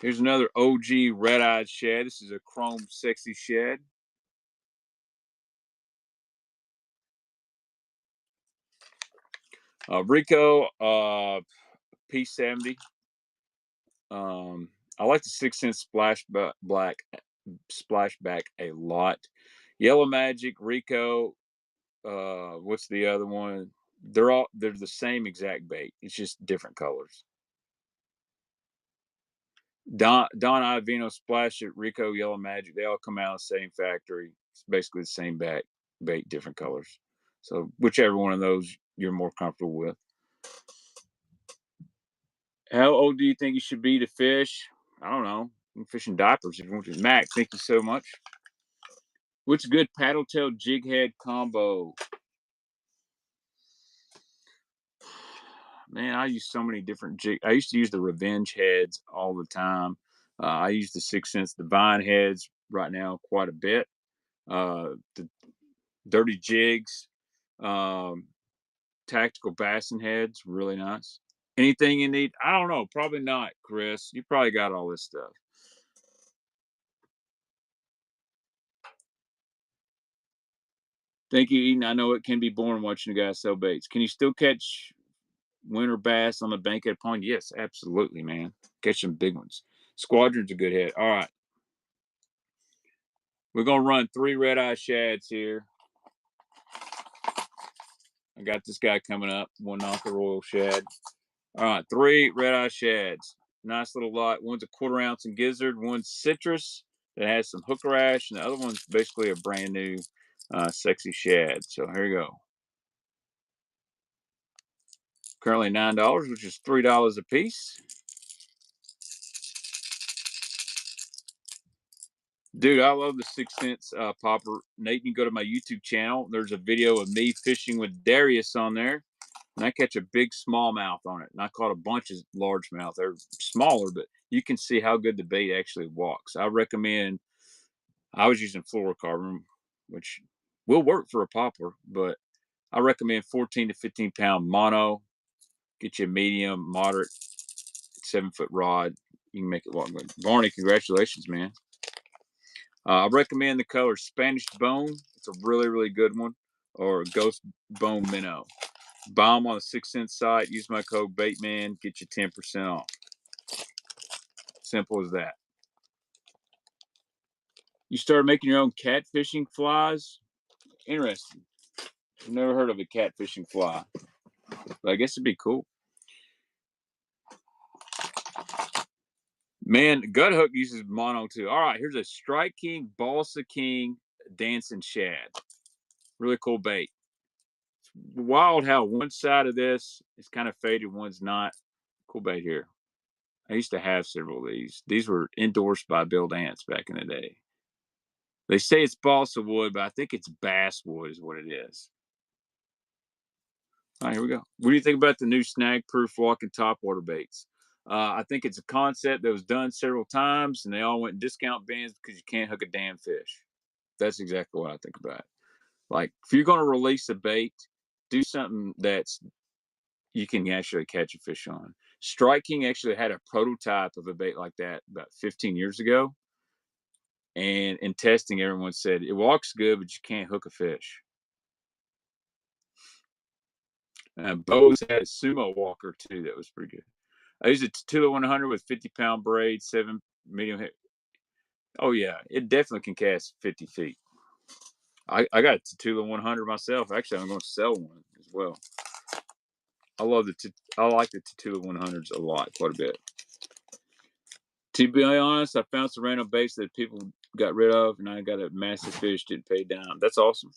Here's another OG red-eyed shad. This is a chrome sexy shad. Rico, P70. I like the 6 cent splashback a lot. Yellow Magic, Rico. What's the other one? They're the same exact bait. It's just different colors. Don Ivino Splash it, Rico, Yellow Magic. They all come out of the same factory. It's basically the same bait, different colors. So whichever one of those you're more comfortable with. How old do you think you should be to fish? I don't know. I'm fishing diapers if you want to. Mac, thank you so much. What's a good paddle tail jig head combo? Man, I use so many different jig. I used to use the Revenge heads all the time. I use the 6 cents Divine heads right now quite a bit. The Dirty Jigs, Tactical Bassin heads, really nice. Anything you need? I don't know. Probably not, Chris. You probably got all this stuff. Thank you, Eden. I know it can be boring watching the guys sell baits. Can you still catch winter bass on the bank at a pond? Yes, absolutely, man. Catch some big ones. Squadron's a good head. All right. We're going to run 3 red-eye shads here. I got this guy coming up. One Knocker Royal shad. All right, 3 red-eye shads. Nice little lot. One's a 1/4 ounce in gizzard. One's citrus that has some hooker ash. And the other one's basically a brand new sexy shad. So here you go. Currently $9, which is $3 a piece. Dude, I love the 6 cents popper. Nate, you can go to my YouTube channel. There's a video of me fishing with Darius on there. And I catch a big smallmouth on it. And I caught a bunch of largemouth. They're smaller, but you can see how good the bait actually walks. I recommend, I was using fluorocarbon, which will work for a popper, but I recommend 14 to 15 pound mono. Get you a medium, moderate, 7-foot rod. You can make it walk good. Barney, congratulations, man. I recommend the color Spanish Bone. It's a really, really good one. Or Ghost Bone Minnow. Buy them on the 6 cent site. Use my code Baitman. Get you 10% off. Simple as that. You started making your own catfishing flies? Interesting. I've never heard of a catfishing fly. But I guess it'd be cool. Man, Gut Hook uses mono too. All right, here's a Strike King, Balsa King, Dancing Shad. Really cool bait. It's wild how one side of this is kind of faded, one's not. Cool bait here. I used to have several of these. These were endorsed by Bill Dance back in the day. They say it's balsa wood, but I think it's basswood is what it is. All right, here we go. What do you think about the new snag-proof walking topwater baits? I think it's a concept that was done several times, and they all went in discount bins because you can't hook a damn fish. That's exactly what I think about it. Like, if you're going to release a bait, do something that's you can actually catch a fish on. Strike King actually had a prototype of a bait like that about 15 years ago. And in testing, everyone said it walks good, but you can't hook a fish. Bo's had a sumo walker too that was pretty good. I used a Tatula 100 with 50-pound braid, 7 medium head. Oh yeah, it definitely can cast 50 feet. I got a Tatula 100 myself. Actually, I'm going to sell one as well. I like the Tatula 100s a lot, quite a bit. To be honest, I found some random baits that people got rid of, and I got a massive fish, didn't pay down. That's awesome.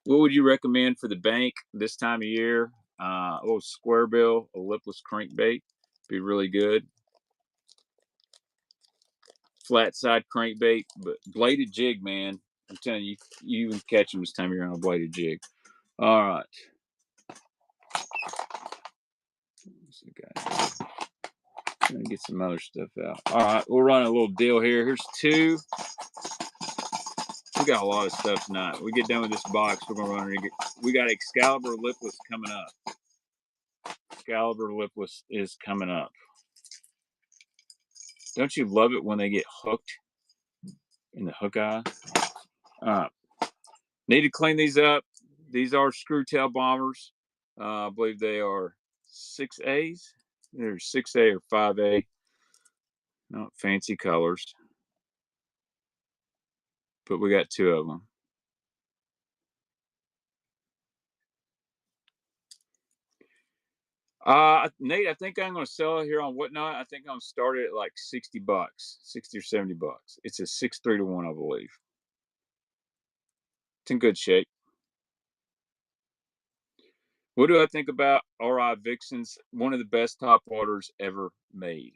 What would you recommend for the bank this time of year? A little square bill, a lipless crankbait, be really good. Flat side crankbait, but bladed jig, man. I'm telling you, you can catch them this time of year on a bladed jig. All right. Gonna get some other stuff out. All right, we'll run a little deal here. Here's two. We got a lot of stuff tonight. We get done with this box, we're gonna run it. We got Excalibur lipless coming up. Excalibur lipless is coming up. Don't you love it when they get hooked in the hook eye? All right. Need to clean these up. These are screw tail bombers. I believe they are 6As. They're 6A or 5A. Not fancy colors. But we got two of them. Nate, I think I'm going to sell it here on Whatnot. I think I'm going to start it at like $60, 60 or $70. It's a 6-3 to 1, I believe. It's in good shape. What do I think about RI Vixens? One of the best top waters ever made,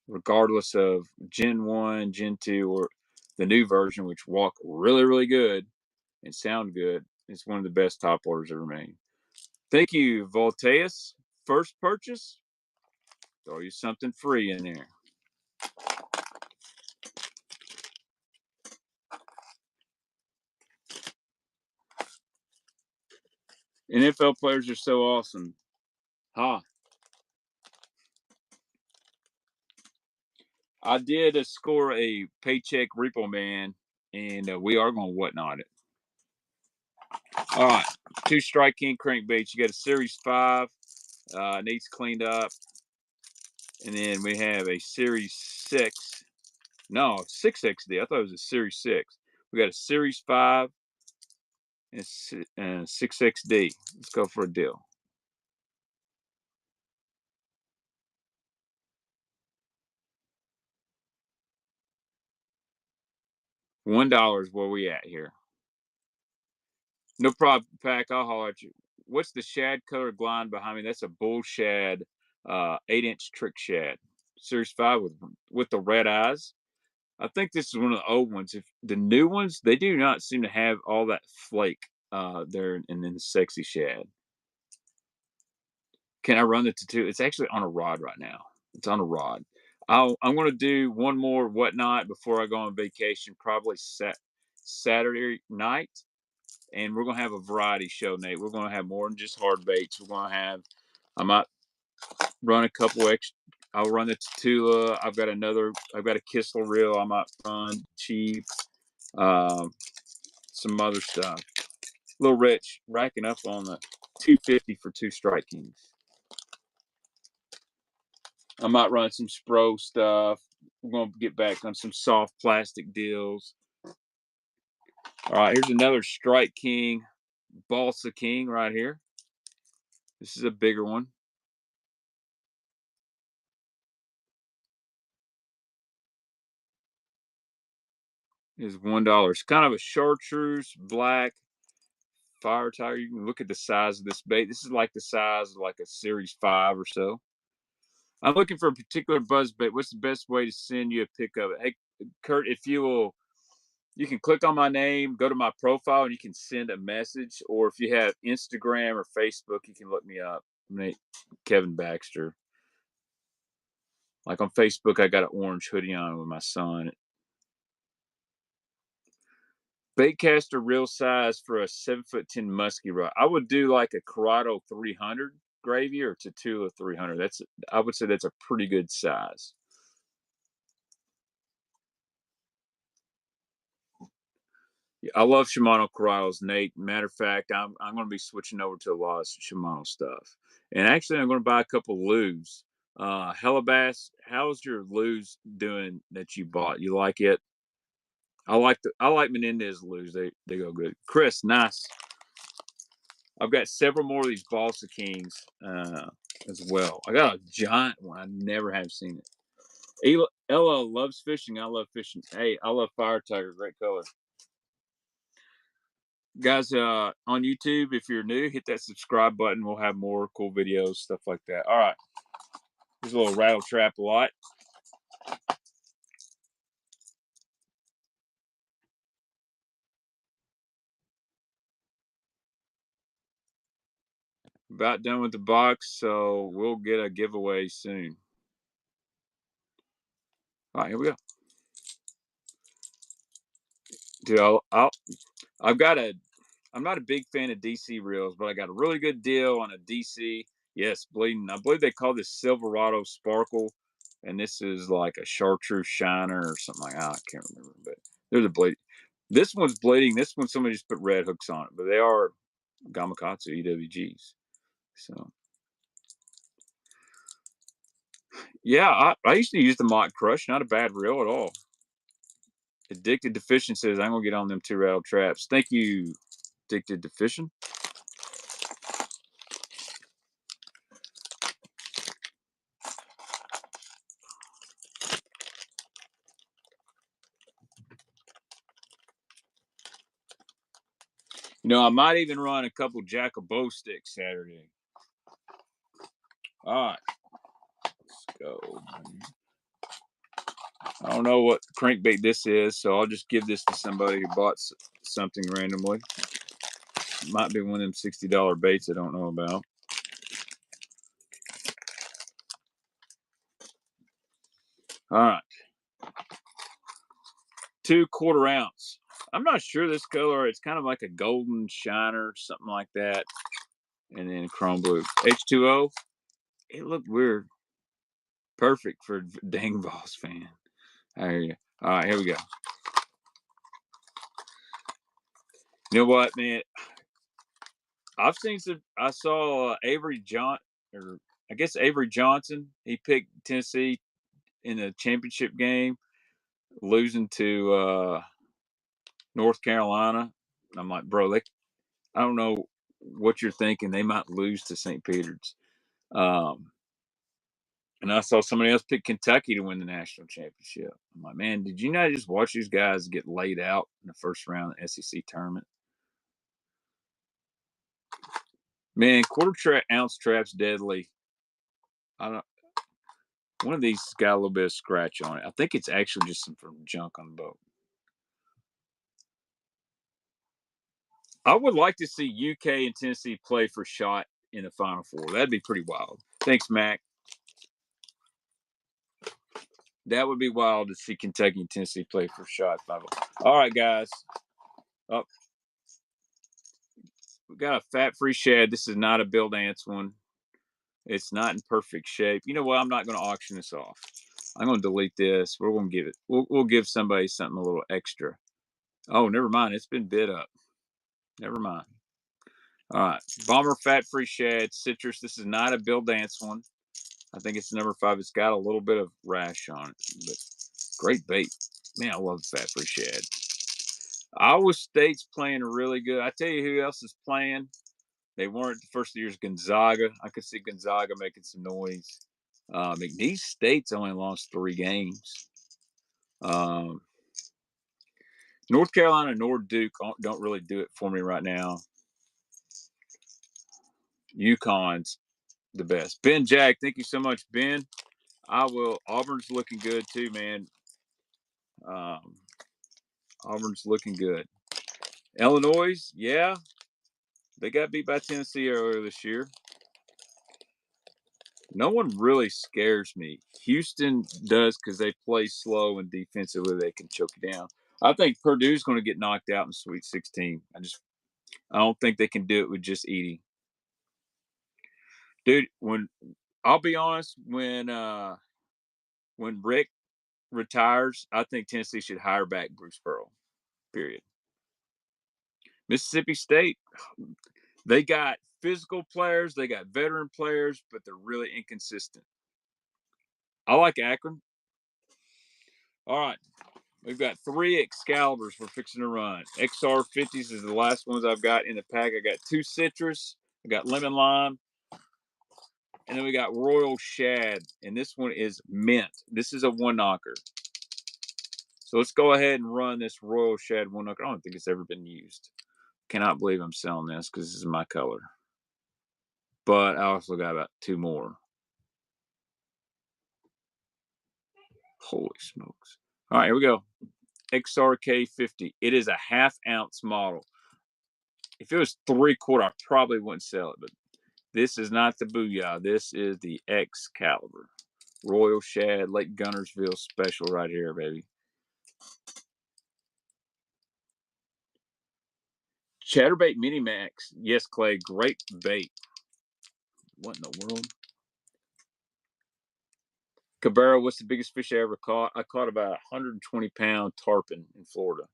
regardless of Gen 1, Gen 2, or the new version, which walk really, really good and sound good. It's one of the best top waters ever made. Thank you, Voltaeus. First purchase, throw you something free in there. NFL players are so awesome. I did score a paycheck repo man, and we are going to Whatnot it. All right, 2 Strike King crankbaits. You got a Series 5, needs cleaned up. And then we have a Series 6. No, 6XD. I thought it was a Series 6. We got a Series 5 and 6XD. Let's go for a deal. $1 is where we at here. No problem, Pack. I'll holler at you. What's the shad colored line behind me? That's a bull shad, 8-inch trick shad. Series 5 with the red eyes. I think this is one of the old ones. If the new ones, they do not seem to have all that flake there and then the sexy shad. Can I run the tattoo? It's actually on a rod right now. It's on a rod. I'm going to do one more Whatnot before I go on vacation, probably Saturday night. And we're going to have a variety show, Nate. We're going to have more than just hard baits. We're going to have, I might run a couple extra. I'll run the Tatula. I've got a Kistler reel. I might run cheap. Some other stuff. A little rich, racking up on the $250 for 2 Strike Kings. I might run some Spro stuff. We're going to get back on some soft plastic deals. All right, here's another Strike King, Balsa King right here. This is a bigger one. Is $1. It's kind of a chartreuse black fire tiger. You can look at the size of this bait. This is like the size of like a Series 5 or so. I'm looking for a particular buzz bait. What's the best way to send you a pic of it? Hey, Kurt, if you will, you can click on my name, go to my profile, and you can send a message. Or if you have Instagram or Facebook, you can look me up. Kevin Baxter. Like on Facebook, I got an orange hoodie on with my son. Baitcaster real size for a 7'10" musky rod. I would do like a Corrado 300 gravy or Tatula 300. I would say that's a pretty good size. I love Shimano Corrados, Nate. Matter of fact, I'm going to be switching over to a lot of Shimano stuff. And actually, I'm going to buy a couple Lures. Hellabass, how's your Lures doing that you bought? You like it? I like Menendez Lures. They go good. Chris, nice. I've got several more of these Balsa Kings as well. I got a giant one. I never have seen it. Ella loves fishing. I love fishing. Hey, I love Fire Tiger. Great color. Guys, on YouTube, if you're new, hit that subscribe button. We'll have more cool videos, stuff like that. All right. Here's a little Rattletrap light. About done with the box, so we'll get a giveaway soon. All right, here we go. Dude, I've got a. I'm not a big fan of DC reels, but I got a really good deal on a DC. Yes, bleeding. I believe they call this Silverado Sparkle, and this is like a chartreuse shiner or something like that. I can't remember, but they're the bleed. This one's bleeding. This one somebody just put red hooks on it, but they are Gamakatsu EWGs. So yeah, I used to use the Mock Crush. Not a bad reel at all. Addicted to Fishing says I'm gonna get on them 2 rattle traps. Thank you, Addicted to Fishing. You know, I might even run a couple Jack of Bow sticks Saturday. All right, let's go. I don't know what crankbait this is, so I'll just give this to somebody who bought something randomly. Might be one of them $60 baits I don't know about. All right, 2 1/4 ounce. I'm not sure this color. It's kind of like a golden shiner, something like that. And then chrome blue. H2O. It looked weird. Perfect for Dang Balls fan. There you go. All right, here we go. You know what, man? I've seen some. I saw Avery or I guess Avery Johnson. He picked Tennessee in the championship game, losing to North Carolina. I'm like, bro, I don't know what you're thinking. They might lose to St. Peter's. And I saw somebody else pick Kentucky to win the national championship. I'm like, man, did you not just watch these guys get laid out in the first round of the SEC tournament? Man, ounce traps deadly. I don't. One of these got a little bit of scratch on it. I think it's actually just some from junk on the boat. I would like to see UK and Tennessee play for shot in the Final Four. That'd be pretty wild. Thanks, Mac. That would be wild to see Kentucky and Tennessee play for shot. All right, guys. Oh, we got a fat-free shad. This is not a Bill Dance one. It's not in perfect shape. You know what? I'm not going to auction this off. I'm going to delete this. We're going to give it. We'll give somebody something a little extra. Oh, never mind. It's been bid up. Never mind. All right. Bomber fat-free shad citrus. This is not a Bill Dance one. I think it's number 5. It's got a little bit of rash on it, but great bait. Man, I love fat-free shad. Iowa State's playing really good. I tell you who else is playing. They weren't the first year's Gonzaga. I could see Gonzaga making some noise. McNeese State's only lost 3 games. North Carolina, North Duke don't really do it for me right now. UConn's the best. Ben Jack, thank you so much, Ben. I will. Auburn's looking good too, man. Auburn's looking good. Illinois, yeah, they got beat by Tennessee earlier this year. No one really scares me. Houston does because they play slow and defensively they can choke you down. I think Purdue's going to get knocked out in Sweet 16. I don't think they can do it with just eating. Dude, I'll be honest, when Rick retires, I think Tennessee should hire back Bruce Pearl. Period. Mississippi State, they got physical players, they got veteran players, but they're really inconsistent. I like Akron. All right. We've got 3 Excaliburs we're fixing to run. XR50s is the last ones I've got in the pack. I got 2 citrus. I got lemon lime. And then we got Royal Shad. And this one is mint. This is a 1-knocker. So let's go ahead and run this Royal Shad 1-knocker. I don't think it's ever been used. Cannot believe I'm selling this because this is my color. But I also got about 2 more. Holy smokes. All right, here we go. XRK 50. It is a 1/2 ounce model. If it was 3/4, I probably wouldn't sell it, but this is not the Booyah. This is the Excalibur. Royal Shad, Lake Gunnersville special right here, baby. Chatterbait Mini Max. Yes, Clay, great bait. What in the world? Cabrera, what's the biggest fish I ever caught? I caught about a 120-pound tarpon in Florida.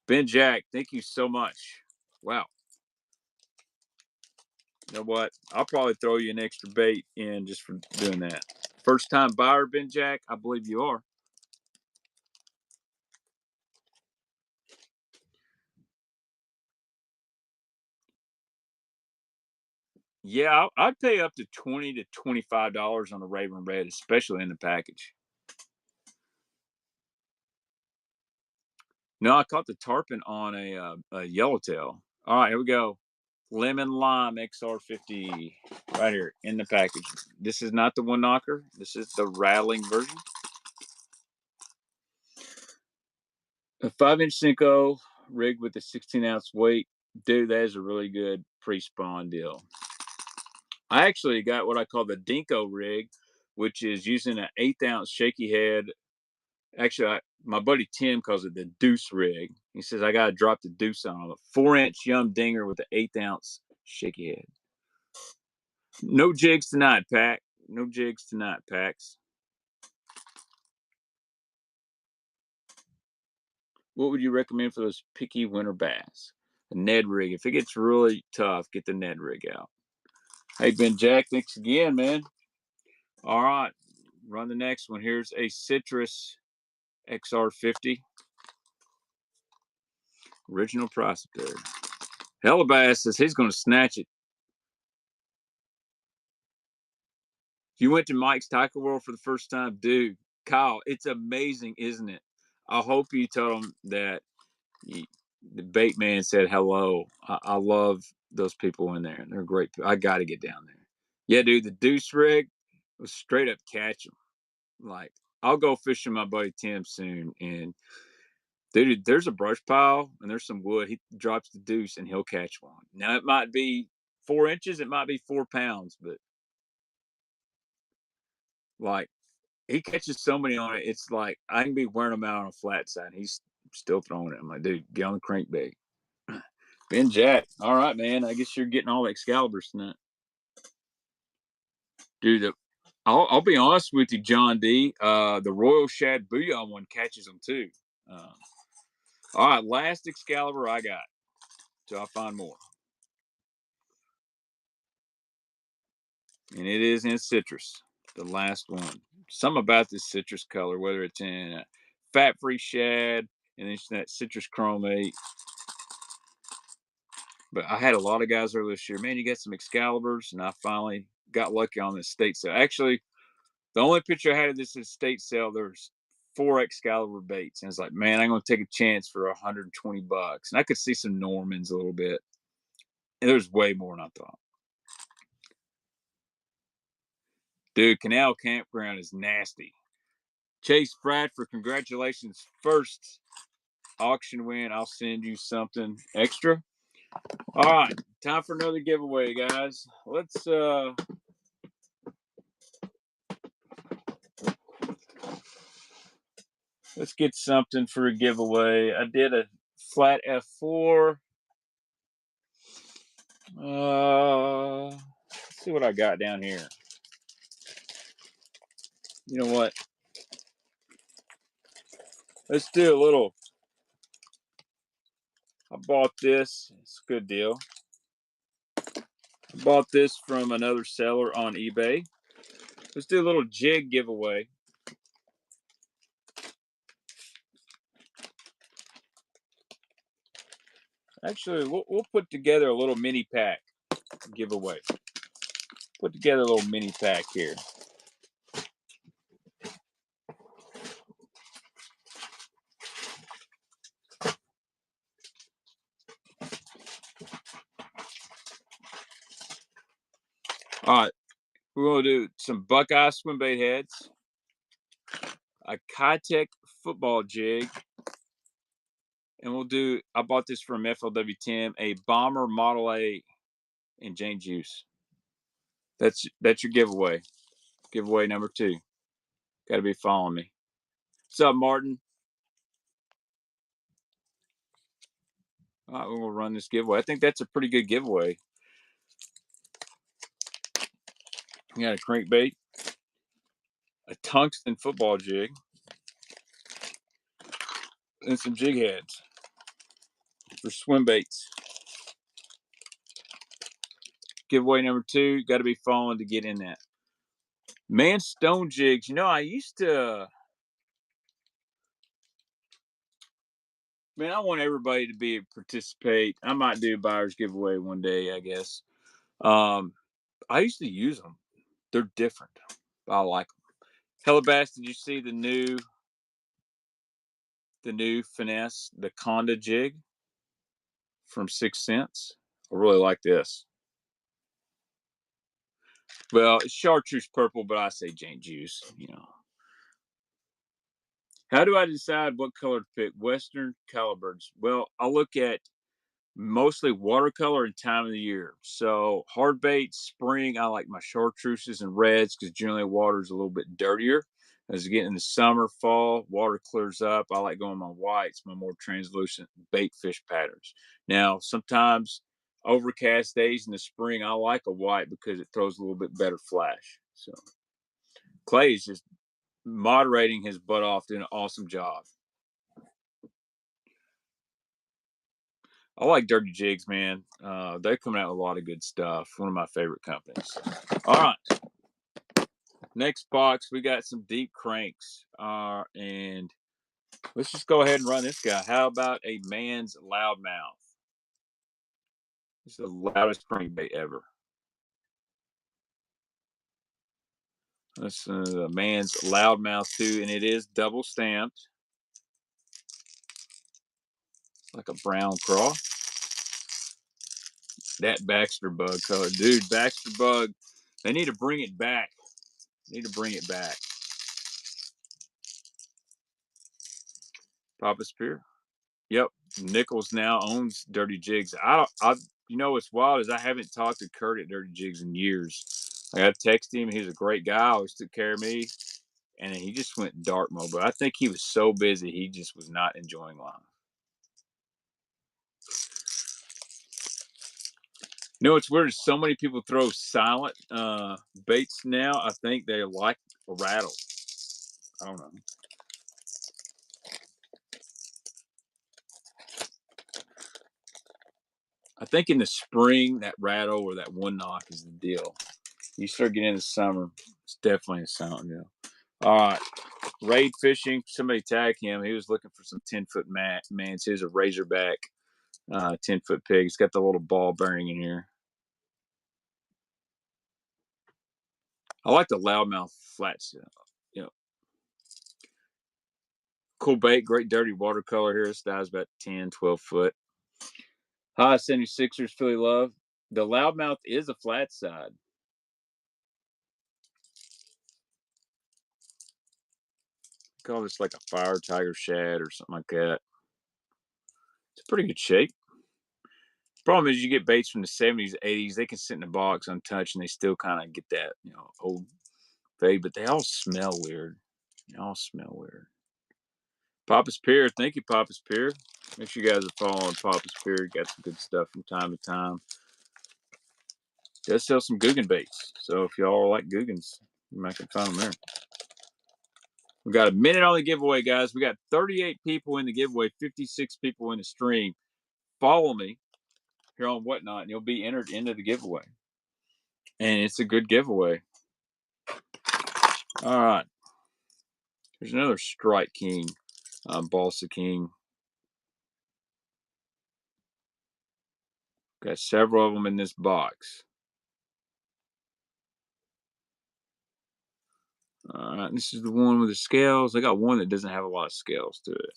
Ben Jack, thank you so much. Wow. You know what? I'll probably throw you an extra bait in just for doing that. First time buyer, Ben Jack? I believe you are. Yeah, I'd pay up to $20 to $25 on a Raven Red, especially in the package. No, I caught the tarpon on a yellowtail. All right, here we go. Lemon Lime XR50 right here in the package. This is not the one knocker. This is the rattling version. A 5-inch Cinco rigged with a 16-ounce weight. Dude, that is a really good pre-spawn deal. I actually got what I call the Dinko rig, which is using an 1/8 ounce shaky head. Actually, my buddy Tim calls it the Deuce rig. He says I got to drop the deuce on a 4-inch Yum Dinger with an 1/8 ounce shaky head. No jigs tonight, Pack. No jigs tonight, Pax. What would you recommend for those picky winter bass? A Ned rig. If it gets really tough, get the Ned rig out. Hey, Ben Jack, thanks again, man. All right, run the next one. Here's a Citrus XR50. Original price up there. Hellabass says he's going to snatch it. If you went to Mike's Tackle World for the first time, dude, Kyle, it's amazing, isn't it? I hope you told him that the bait man said hello. I love those people in there. They're great. I got to get down there. Yeah, dude, the Deuce rig was straight up catch them. Like, I'll go fishing my buddy Tim soon, and dude, there's a brush pile and there's some wood. He drops the Deuce and he'll catch one. Now it might be 4 inches, it might be 4 pounds, but like he catches so many on it. It's like I can be wearing them out on a flat side. He's still throwing it. I'm like, dude, get on the crankbait. Ben Jack, all right, man. I guess you're getting all the Excaliburs tonight, dude. I'll be honest with you, John D. The Royal Shad Booyah one catches them too. Uh, all right, last Excalibur I got till I find more, and it is in citrus. The last one. Something about this citrus color, whether it's in fat-free shad and it's that citrus chromate. But I had a lot of guys earlier this year. Man, you got some Excaliburs, and I finally got lucky on this state sale. Actually, the only picture I had of this estate sale, there's 4 Excalibur baits, and it's like, man, I'm gonna take a chance for $120. And I could see some Normans a little bit, and there's way more than I thought. Dude, Canal Campground is nasty. Chase Bradford, congratulations. First auction win. I'll send you something extra. All right, time for another giveaway, guys. Let's get something for a giveaway. I did a flat F4. Let's see what I got down here. You know what? Let's do a little. I bought this. It's a good deal. I bought this from another seller on eBay. Let's do a little jig giveaway. Actually, we'll put together a little mini pack giveaway. Put together a little mini pack here. All right, we're going to do some Buckeye swim bait heads, a Kitech football jig, and we'll do, I bought this from FLW Tim, a Bomber Model A in Jane Juice. That's your giveaway. Giveaway number 2. Got to be following me. What's up, Martin? All right, we'll run this giveaway. I think that's a pretty good giveaway. We got a crankbait, a tungsten football jig, and some jig heads for swim baits. Giveaway number 2. Got to be following to get in that. Man, stone jigs. You know, I used to. Man, I want everybody to be participate. I might do a buyer's giveaway one day, I guess. I used to use them. They're different. I like them. Hellabass, did you see the new finesse, the Conda jig from 6 Cents? I really like this. Well, it's chartreuse purple, but I say Jane Juice, you know. How do I decide what color to pick? Western calibers. Well, I look at mostly watercolor and time of the year. So hard bait, spring, I like my chartreuses and reds because generally water is a little bit dirtier. As you get in the summer, fall, water clears up. I like going my whites, my more translucent bait fish patterns. Now, sometimes overcast days in the spring, I like a white because it throws a little bit better flash. So Clay is just moderating his butt off, doing an awesome job. I like Dirty Jigs, man. They're coming out with a lot of good stuff. One of my favorite companies. All right. Next box, we got some deep cranks. And let's just go ahead and run this guy. How about a man's loudmouth? This is the loudest crankbait ever. This is a man's loudmouth too, and it is double stamped. Like a brown craw. That Baxter bug color. Dude, Baxter bug, they need to bring it back. Need to bring it back. Papa Spear. Yep. Nichols now owns Dirty Jigs. You know what's wild is I haven't talked to Kurt at Dirty Jigs in years. I texted him. He's a great guy. Always took care of me. And then he just went dark mode. But I think he was so busy, he just was not enjoying life. You know, it's weird. So many people throw silent baits now. I think they like a rattle. I don't know. I think in the spring, that rattle or that one knock is the deal. You start getting into summer, it's definitely a silent deal. All right. Raid fishing. Somebody tagged him. He was looking for some 10-foot mans. Here's a razorback 10-foot pig. It's got the little ball bearing in here. I like the loudmouth flats. You know, cool bait. Great dirty watercolor here. This guy's about 10, 12 foot. Hi, 76ers, Philly Love. The loudmouth is a flat side. Call this like a fire tiger shad or something like that. It's pretty good shape. Problem is, you get baits from the 70s, 80s, they can sit in a box untouched and they still kind of get that, you know, old fade, but they all smell weird. They all smell weird. Papa's Pier. Thank you, Papa's Pier. Make sure you guys are following Papa's Pier. Got some good stuff from time to time. Does sell some Guggen baits. So if y'all like Guggens, you might can find them there. We got a minute on the giveaway, guys. We got 38 people in the giveaway, 56 people in the stream. Follow me here on Whatnot, and you'll be entered into the giveaway. And it's a good giveaway. All right. There's another Strike King, Balsa King. Got several of them in this box. All right, this is the one with the scales. I got one that doesn't have a lot of scales to it.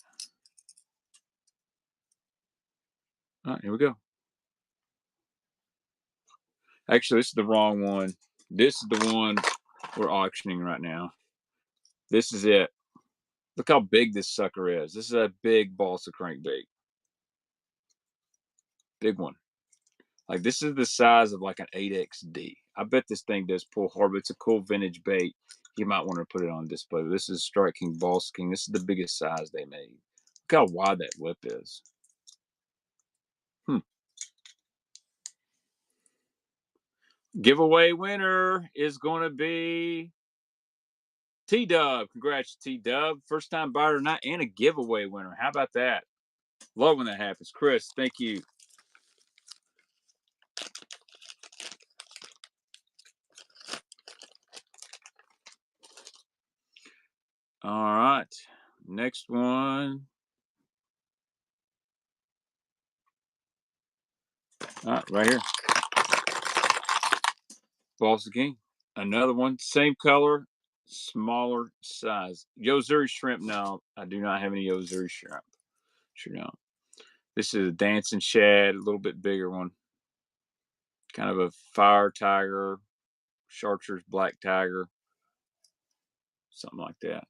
All right, here we go. Actually, this is the wrong one. This is the one we're auctioning right now. This is it. Look how big this sucker is. This is a big balsa crankbait. Big one. Like, this is the size of like an 8XD. I bet this thing does pull hard, but it's a cool vintage bait. You might want to put it on display. This is Strike King Balsa King. This is the biggest size they made. Look how wide that lip is. Giveaway winner is going to be T-Dub. Congrats, T-Dub. First time buyer tonight and a giveaway winner. How about that? Love when that happens. Chris, thank you. All right. Next one. All right, right here. Balsa King. Another one. Same color, smaller size. Yozuri shrimp. No, I do not have any Yozuri shrimp. Sure don't. This is a dancing shad, a little bit bigger one. Kind of a fire tiger, chartreuse black tiger, something like that.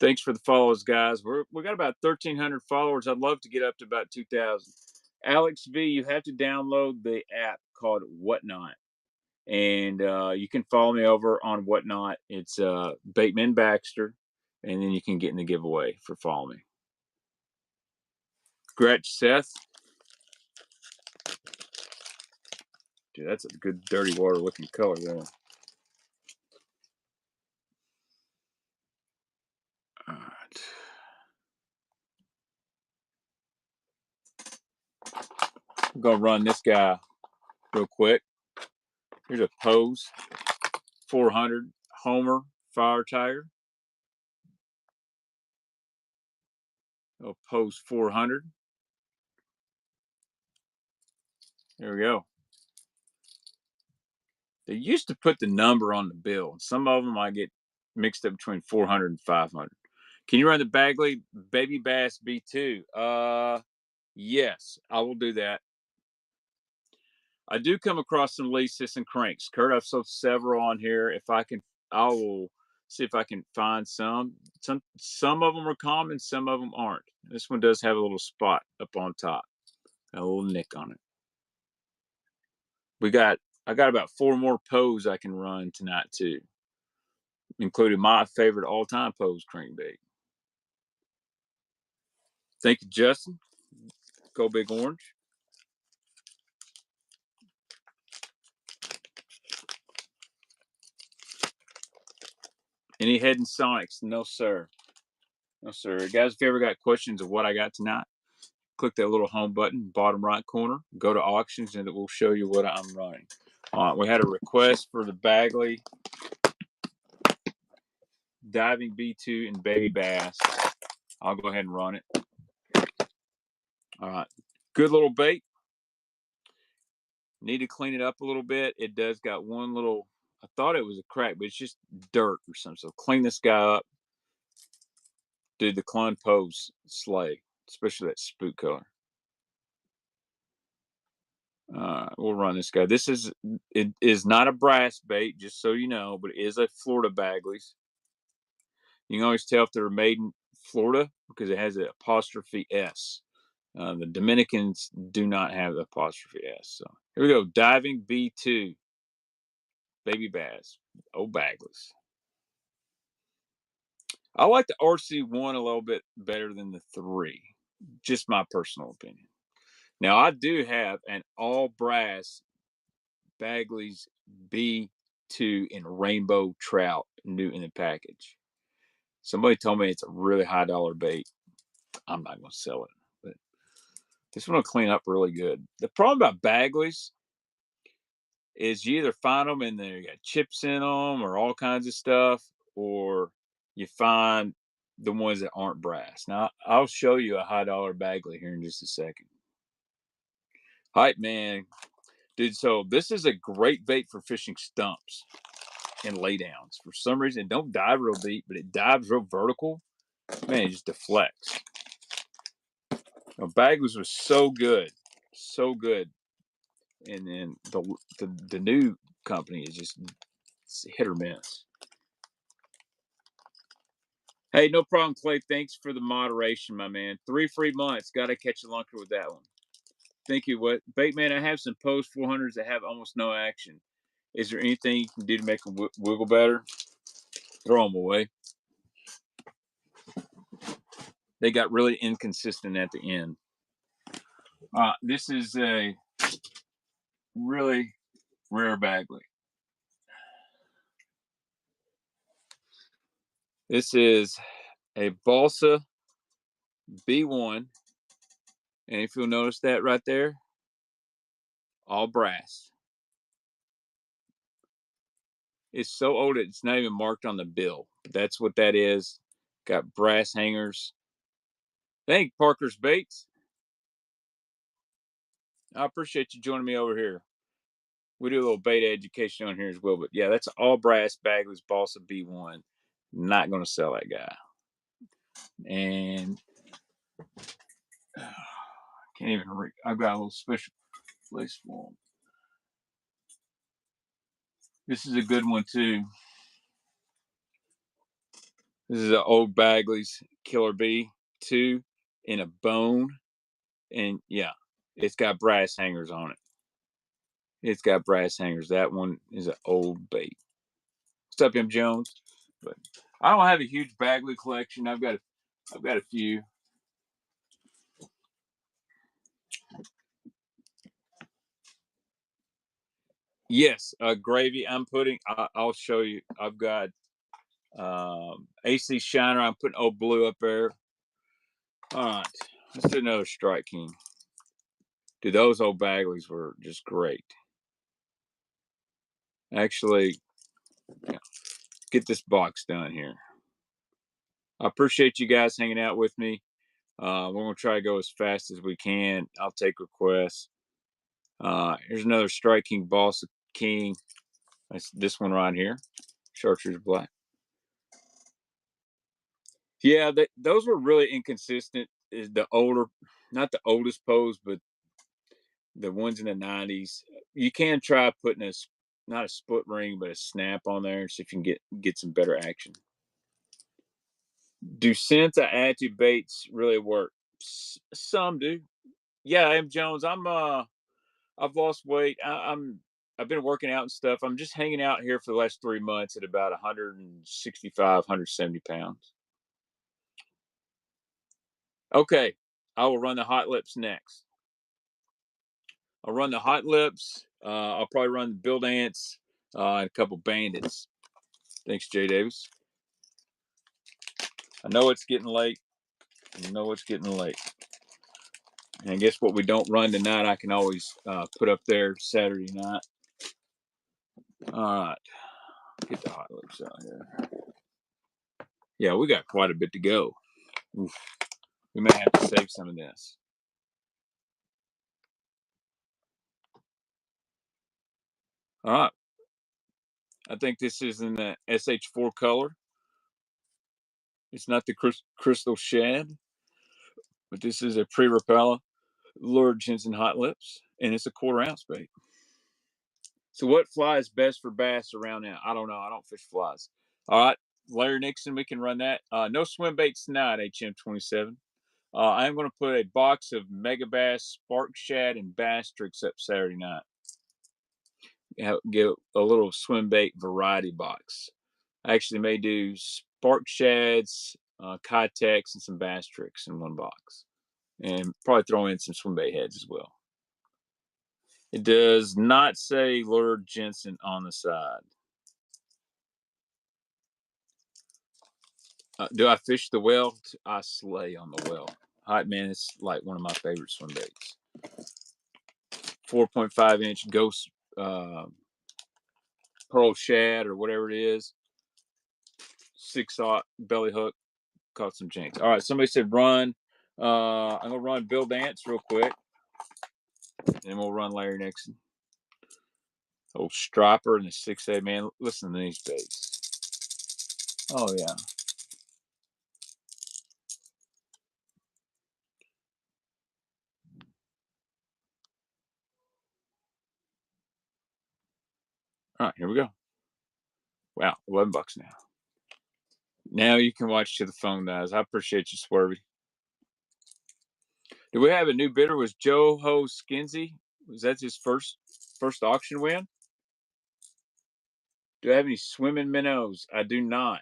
Thanks for the follows, guys. We got about 1,300 followers. I'd love to get up to about 2,000. Alex V, you have to download the app called Whatnot, and you can follow me over on Whatnot. It's Bateman Baxter, and then you can get in the giveaway for following me. Gretch Seth. Dude, that's a good dirty water looking color there. All right. I'm going to run this guy real quick. Here's a Pose 400 Homer Fire Tiger. Oh, Pose 400. There we go. They used to put the number on the bill, and some of them I get mixed up between 400 and 500. Can you run the Bagley Baby Bass B2? Yes, I will do that. I do come across some Lee Sisson cranks. Kurt, I've sold several on here. If I can, I will see if I can find some. Some of them are common, some of them aren't. This one does have a little spot up on top, a little nick on it. I got about 4 more Pose I can run tonight too, including my favorite all-time Pose crankbait. Thank you, Justin. Go Big Orange. Any Hedden Sonics? No, sir. No, sir. Guys, if you ever got questions of what I got tonight, click that little home button, bottom right corner, go to auctions, and it will show you what I'm running. We had a request for the Bagley Diving B2 and Baby Bass. I'll go ahead and run it. All right. Good little bait. Need to clean it up a little bit. It does got one little, I thought it was a crack, but it's just dirt or something. So clean this guy up. Dude, the Clun Pose slay, especially that spook color. We'll run this guy. It is not a brass bait, just so you know, but it is a Florida Bagley's. You can always tell if they're made in Florida because it has an apostrophe S. The Dominicans do not have the apostrophe S. So here we go. Diving B2. Baby Bass. Oh, Bagley's. I like the RC1 a little bit better than the 3. Just my personal opinion. Now, I do have an all brass Bagley's B2 in rainbow trout new in the package. Somebody told me it's a really high dollar bait. I'm not going to sell it, but this one will clean up really good. The problem about Bagley's is you either find them and they got chips in them or all kinds of stuff, or you find the ones that aren't brass. Now, I'll show you a high dollar Bagley here in just a second. Hype man. Dude, so this is a great bait for fishing stumps and laydowns. For some reason, it don't dive real deep, but it dives real vertical. Man, it just deflects. Now, Bagley's was so good. So good. and then the new company is just hit or miss. Hey, no problem, Clay. Thanks for the moderation, my man. 3 free months. Got to catch a lunker with that one. Thank you. What, Bateman? I have some post 400s that have almost no action. Is there anything you can do to make them wiggle better? Throw them away. They got really inconsistent at the end. This is a really rare Bagley. This is a balsa B1, and if you'll notice that right there, all brass. It's so old it's not even marked on the bill. But that's what that is. Got brass hangers. Thank Parker's Baits. I appreciate you joining me over here. We do a little bait education on here as well. But yeah, that's all brass Bagley's balsa B1. Not going to sell that guy. And can't even read. I've got a little special place for them. This is a good one too. This is an old Bagley's Killer B2 in a bone. And yeah, it's got brass hangers on it. It's got brass hangers. That one is an old bait. What's up, M. Jones? But I don't have a huge Bagley collection. I've got a few. Yes, gravy. I'll show you. I've got AC Shiner. I'm putting old blue up there. All right, let's do another Strike King. Dude, those old Bagleys were just great. Actually, yeah, get this box done here. I appreciate you guys hanging out with me. We're going to try to go as fast as we can. I'll take requests. Here's another Strike King Balsa King. That's this one right here. Chartreuse Black. Yeah, those were really inconsistent. Is the older, not the oldest pose, but the ones in the 90s. You can try putting not a split ring, but a snap on there and see if you can get some better action. Do scents I add to baits really work? Some do. Yeah, M. Jones. I've lost weight. I've been working out and stuff. I'm just hanging out here for the last 3 months at about 165, 170 pounds. Okay, I will run the hot lips next. I'll run the hot lips. I'll probably run the Build Ants and a couple bandits. Thanks, Jay Davis. I know it's getting late. And I guess what we don't run tonight, I can always put up there Saturday night. All right, get the hot lips out here. Yeah, we got quite a bit to go. Oof. We may have to save some of this. All right. I think this is in the SH4 color. It's not the crystal shad, but this is a pre-repella Lord Jensen hot lips, and it's a 1/4 ounce bait. So what fly is best for bass around now? I don't know. I don't fish flies. All right, Larry Nixon, we can run that. No swim baits tonight, HM27. I am going to put a box of Mega Bass, Spark Shad, and Bass Tricks up Saturday night. Get a little swim bait variety box. I actually may do Spark Shads, Kitex, and some Bass Tricks in one box. And probably throw in some swim bait heads as well. It does not say Lord Jensen on the side. Do I fish the well? I slay on the well. Hot man, it's like one of my favorite swim baits. 4.5-inch ghost pearl shad or whatever it is. 6/0 belly hook. Caught some jinx. All right, somebody said run. I'm gonna run Bill Dance real quick, and we'll run Larry Nixon. Old Striper and the 6A, man. Listen to these baits. Oh yeah. All right, here we go. Wow, $11 now. Now you can watch till the phone dies. I appreciate you, Swervy. Do we have a new bidder? Was Joe Ho Skinsey? Was that his first auction win? Do I have any swimming minnows? I do not.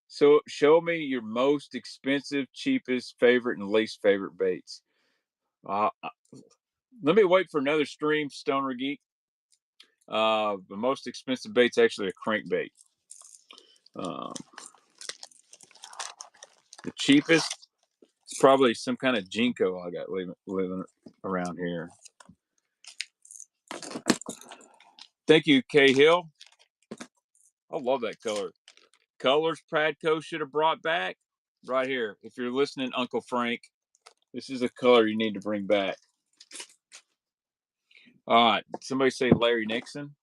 So show me your most expensive, cheapest, favorite, and least favorite baits. Let me wait for another stream, Stoner Geek. The most expensive bait's actually a crankbait. The cheapest is probably some kind of Jinko I got living around here. Thank you, K Hill. I love that color. Colors Pradco should have brought back right here. If you're listening, Uncle Frank, this is a color you need to bring back. All right, somebody say Larry Nixon.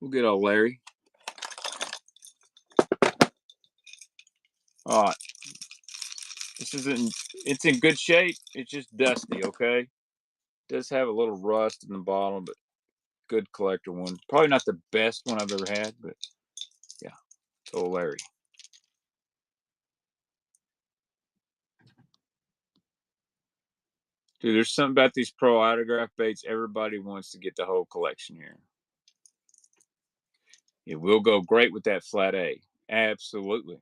We'll get old Larry. All right, it's in good shape. It's just dusty. Okay, it does have a little rust in the bottom, but good collector one. Probably not the best one I've ever had, but yeah, it's old Larry. Dude, there's something about these pro autograph baits. Everybody wants to get the whole collection here. It will go great with that flat A. Absolutely.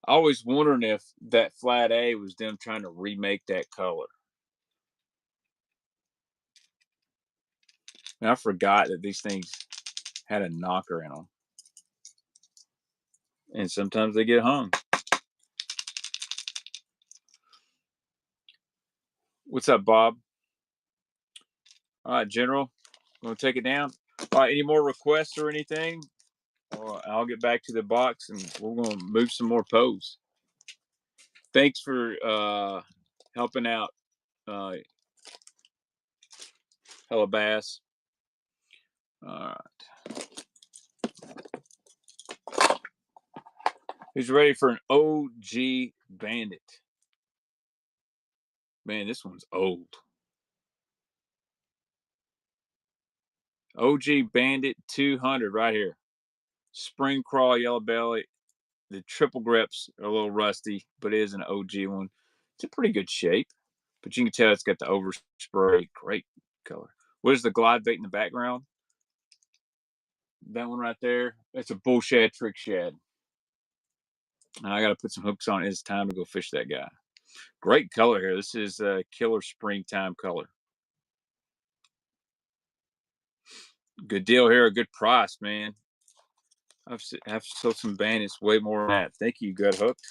I was wondering if that flat A was them trying to remake that color. And I forgot that these things had a knocker in them. And sometimes they get hung. What's up, Bob? All right, General. Want to take it down? All right, any more requests or anything? Or I'll get back to the box and we're going to move some more pose. Thanks for helping out, Hella Bass. All right. Who's ready for an OG Bandit? Man, this one's old. OG Bandit 200 right here. Spring crawl, yellow belly. The triple grips are a little rusty, but it is an OG one. It's in pretty good shape, but you can tell it's got the overspray. Great color. What is the glide bait in the background? That one right there. That's a bull shad trick shad. And I got to put some hooks on it. It's time to go fish that guy. Great color here. This is a killer springtime color. Good deal here. A good price, man. I've sold some bandits way more than that. Thank you, Gut Hooked.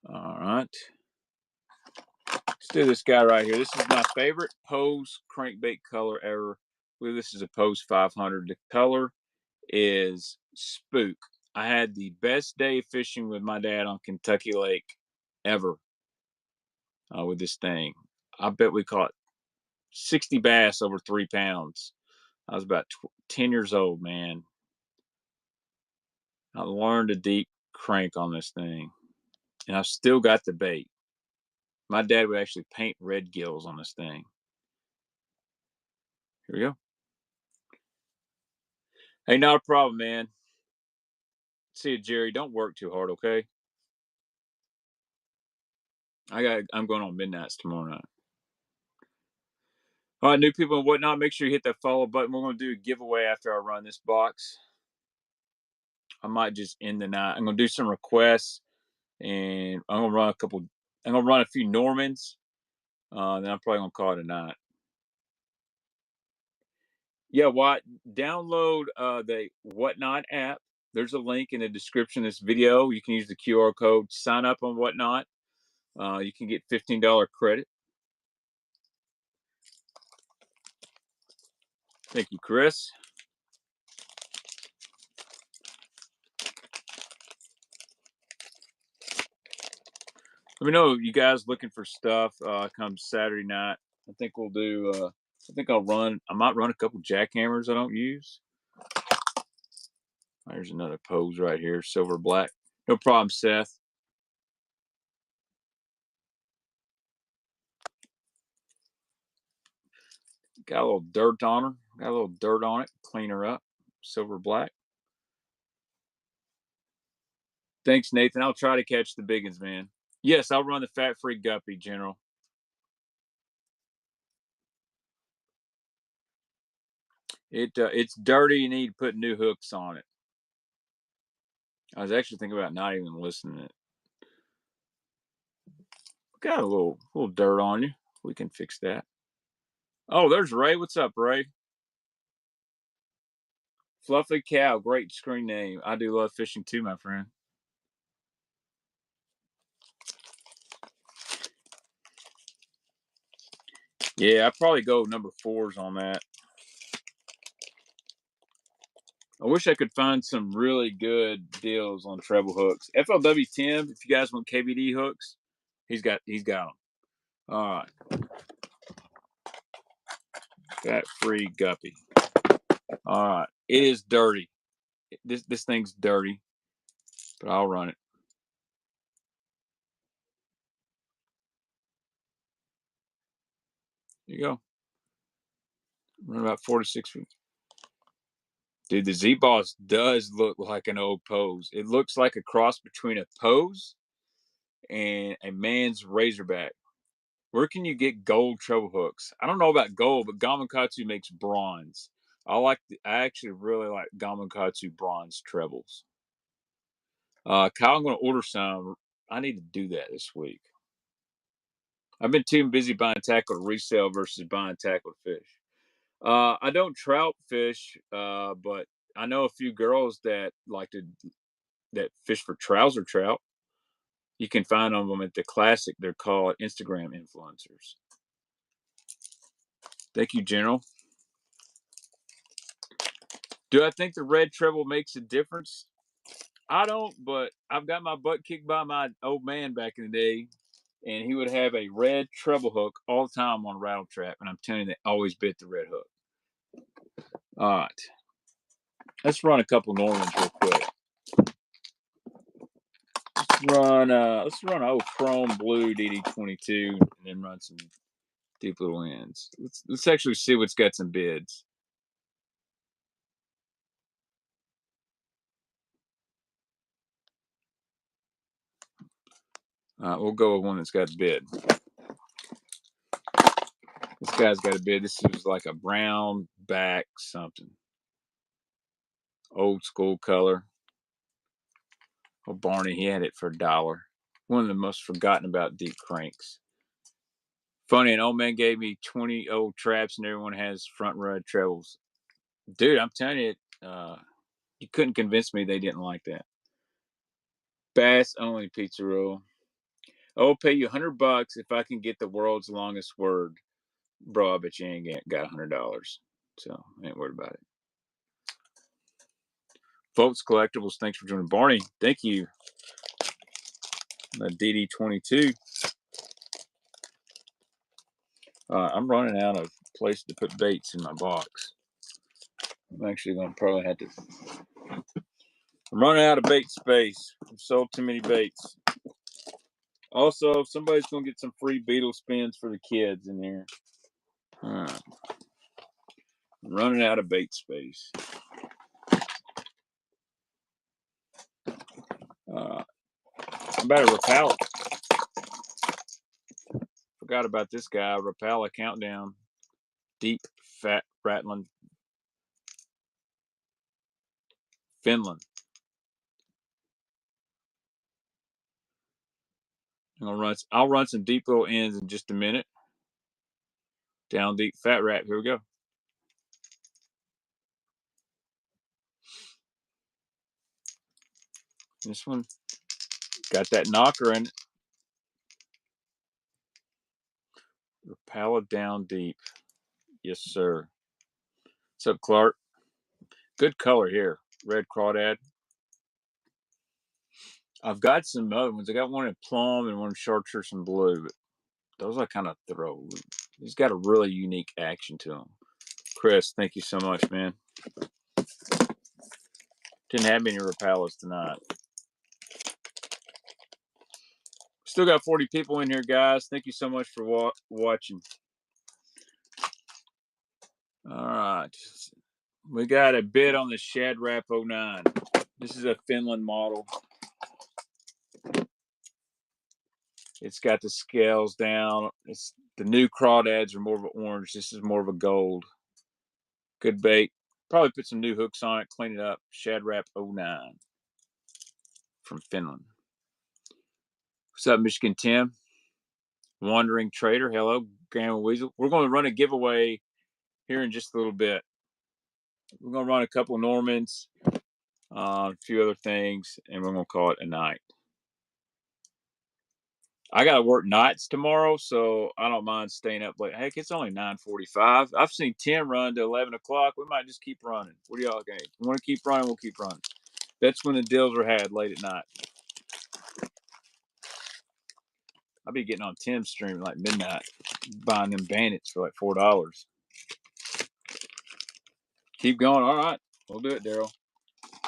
All right. Let's do this guy right here. This is my favorite Pose crankbait color ever. This is a Pose 500. The color is Spook. I had the best day fishing with my dad on Kentucky Lake ever with this thing. I bet we caught 60 bass over 3 pounds. I was about 10 years old, man. I learned a deep crank on this thing. And I've still got the bait. My dad would actually paint red gills on this thing. Here we go. Hey, not a problem, man. See you, Jerry. Don't work too hard, okay? I'm going on midnights tomorrow night. All right, new people and whatnot, make sure you hit that follow button. We're going to do a giveaway after I run this box. I might just end the night. I'm going to do some requests, and I'm going to run I'm going to run a few Normans. Then I'm probably going to call it a night. Yeah, download the Whatnot app. There's a link in the description of this video. You can use the QR code, sign up on Whatnot. You can get $15 credit. Thank you, Chris. Let me know if you guys looking for stuff come Saturday night. I think we'll do I might run a couple jackhammers I don't use. There's another Pose right here, silver black. No problem, Seth. Got a little dirt on her. Got a little dirt on it. Clean her up. Silver black. Thanks, Nathan. I'll try to catch the big ones, man. Yes, I'll run the fat-free guppy, General. It's dirty. You need to put new hooks on it. I was actually thinking about not even listening to it. Got a little dirt on you. We can fix that. Oh, there's Ray. What's up, Ray? Fluffy Cow. Great screen name. I do love fishing too, my friend. Yeah, I'd probably go number 4s on that. I wish I could find some really good deals on treble hooks. FLW Tim, if you guys want KVD hooks, he's got them. All right. Fat free guppy. All right. It is dirty. This thing's dirty, but I'll run it. Here you go. Run about 4 to 6 feet. Dude, the Z-Boss does look like an old pose. It looks like a cross between a pose and a man's Razorback. Where can you get gold treble hooks? I don't know about gold, but Gamakatsu makes bronze. I actually really like Gamakatsu bronze trebles. Kyle, I'm going to order some. I need to do that this week. I've been too busy buying tackle to resell versus buying tackle to fish. I don't trout fish, but I know a few girls that that fish for trouser trout. You can find them at the Classic. They're called Instagram influencers. Thank you, General. Do I think the red treble makes a difference? I don't, but I've got my butt kicked by my old man back in the day, and he would have a red treble hook all the time on a Rattletrap, and I'm telling you, they always bit the red hook. All right. Let's run a couple Normans real quick. Let's run old chrome blue DD22 and then run some deep little ends. Let's actually see what's got some bids. We'll go with one that's got a bid. This guy's got a bid. This is like a brown back something. Old school color. Oh, Barney, he had it for $1. One of the most forgotten about deep cranks. Funny, an old man gave me 20 old traps and everyone has front rod trebles. Dude, I'm telling you, you couldn't convince me they didn't like that. Bass only pizza roll. I'll pay you $100 if I can get the world's longest word. Bro, I bet you ain't got $100. So I ain't worried about it. Folks Collectibles, thanks for joining. Barney, thank you. DD22. I'm running out of place to put baits in my box. I'm actually going to probably have to. I'm running out of bait space. I've sold too many baits. Also, somebody's going to get some free beetle spins for the kids in here. I'm running out of bait space. About a Rapala. Forgot about this guy. Rapala Countdown. Deep, fat, rattling. Finland. I'll run some deep little ends in just a minute. Down deep, fat rat. Here we go. This one got that knocker in it. Rapala down deep. Yes, sir. What's up, Clark? Good color here. Red crawdad. I've got some other ones. I got one in plum and one in chartreuse and blue, but those I kind of throw. He's got a really unique action to him. Chris, thank you so much, man. Didn't have any Rapalas tonight. Still got 40 people in here, guys. Thank you so much for watching. All right. We got a bid on the Shad Rap 09. This is a Finland model. It's got the scales down. It's the new crawdads are more of an orange. This is more of a gold. Good bait. Probably put some new hooks on it, clean it up. Shad Rap 09 from Finland. What's up, Michigan Tim? Wandering Trader. Hello, Grandma Weasel. We're going to run a giveaway here in just a little bit. We're going to run a couple Normans, a few other things, and we're going to call it a night. I got to work nights tomorrow, so I don't mind staying up late. Heck, it's only 9:45. I've seen Tim run to 11 o'clock. We might just keep running. What do y'all think? If you want to keep running, we'll keep running. That's when the deals are had, late at night. I'll be getting on Tim's stream like midnight, buying them bandits for like $4. Keep going. All right. We'll do it, Daryl.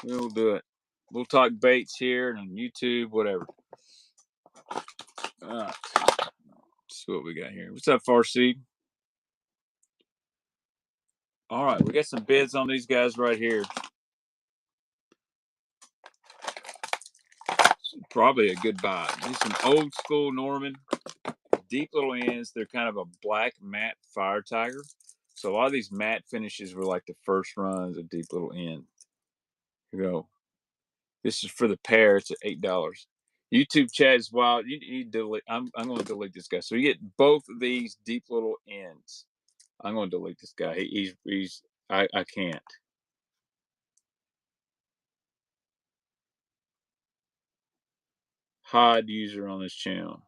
We'll do it. We'll talk baits here and on YouTube, whatever. All right. Let's see what we got here. What's up, Farseed? All right. We got some bids on these guys right here. Probably a good buy. These some old school Norman, deep little ends. They're kind of a black matte fire tiger. So a lot of these matte finishes were like the first runs of deep little end. Here we go. This is for the pair. It's at $8. YouTube chat is wild. You need to delete. I'm going to delete this guy. So you get both of these deep little ends. I'm going to delete this guy. I can't. Hide user on this channel.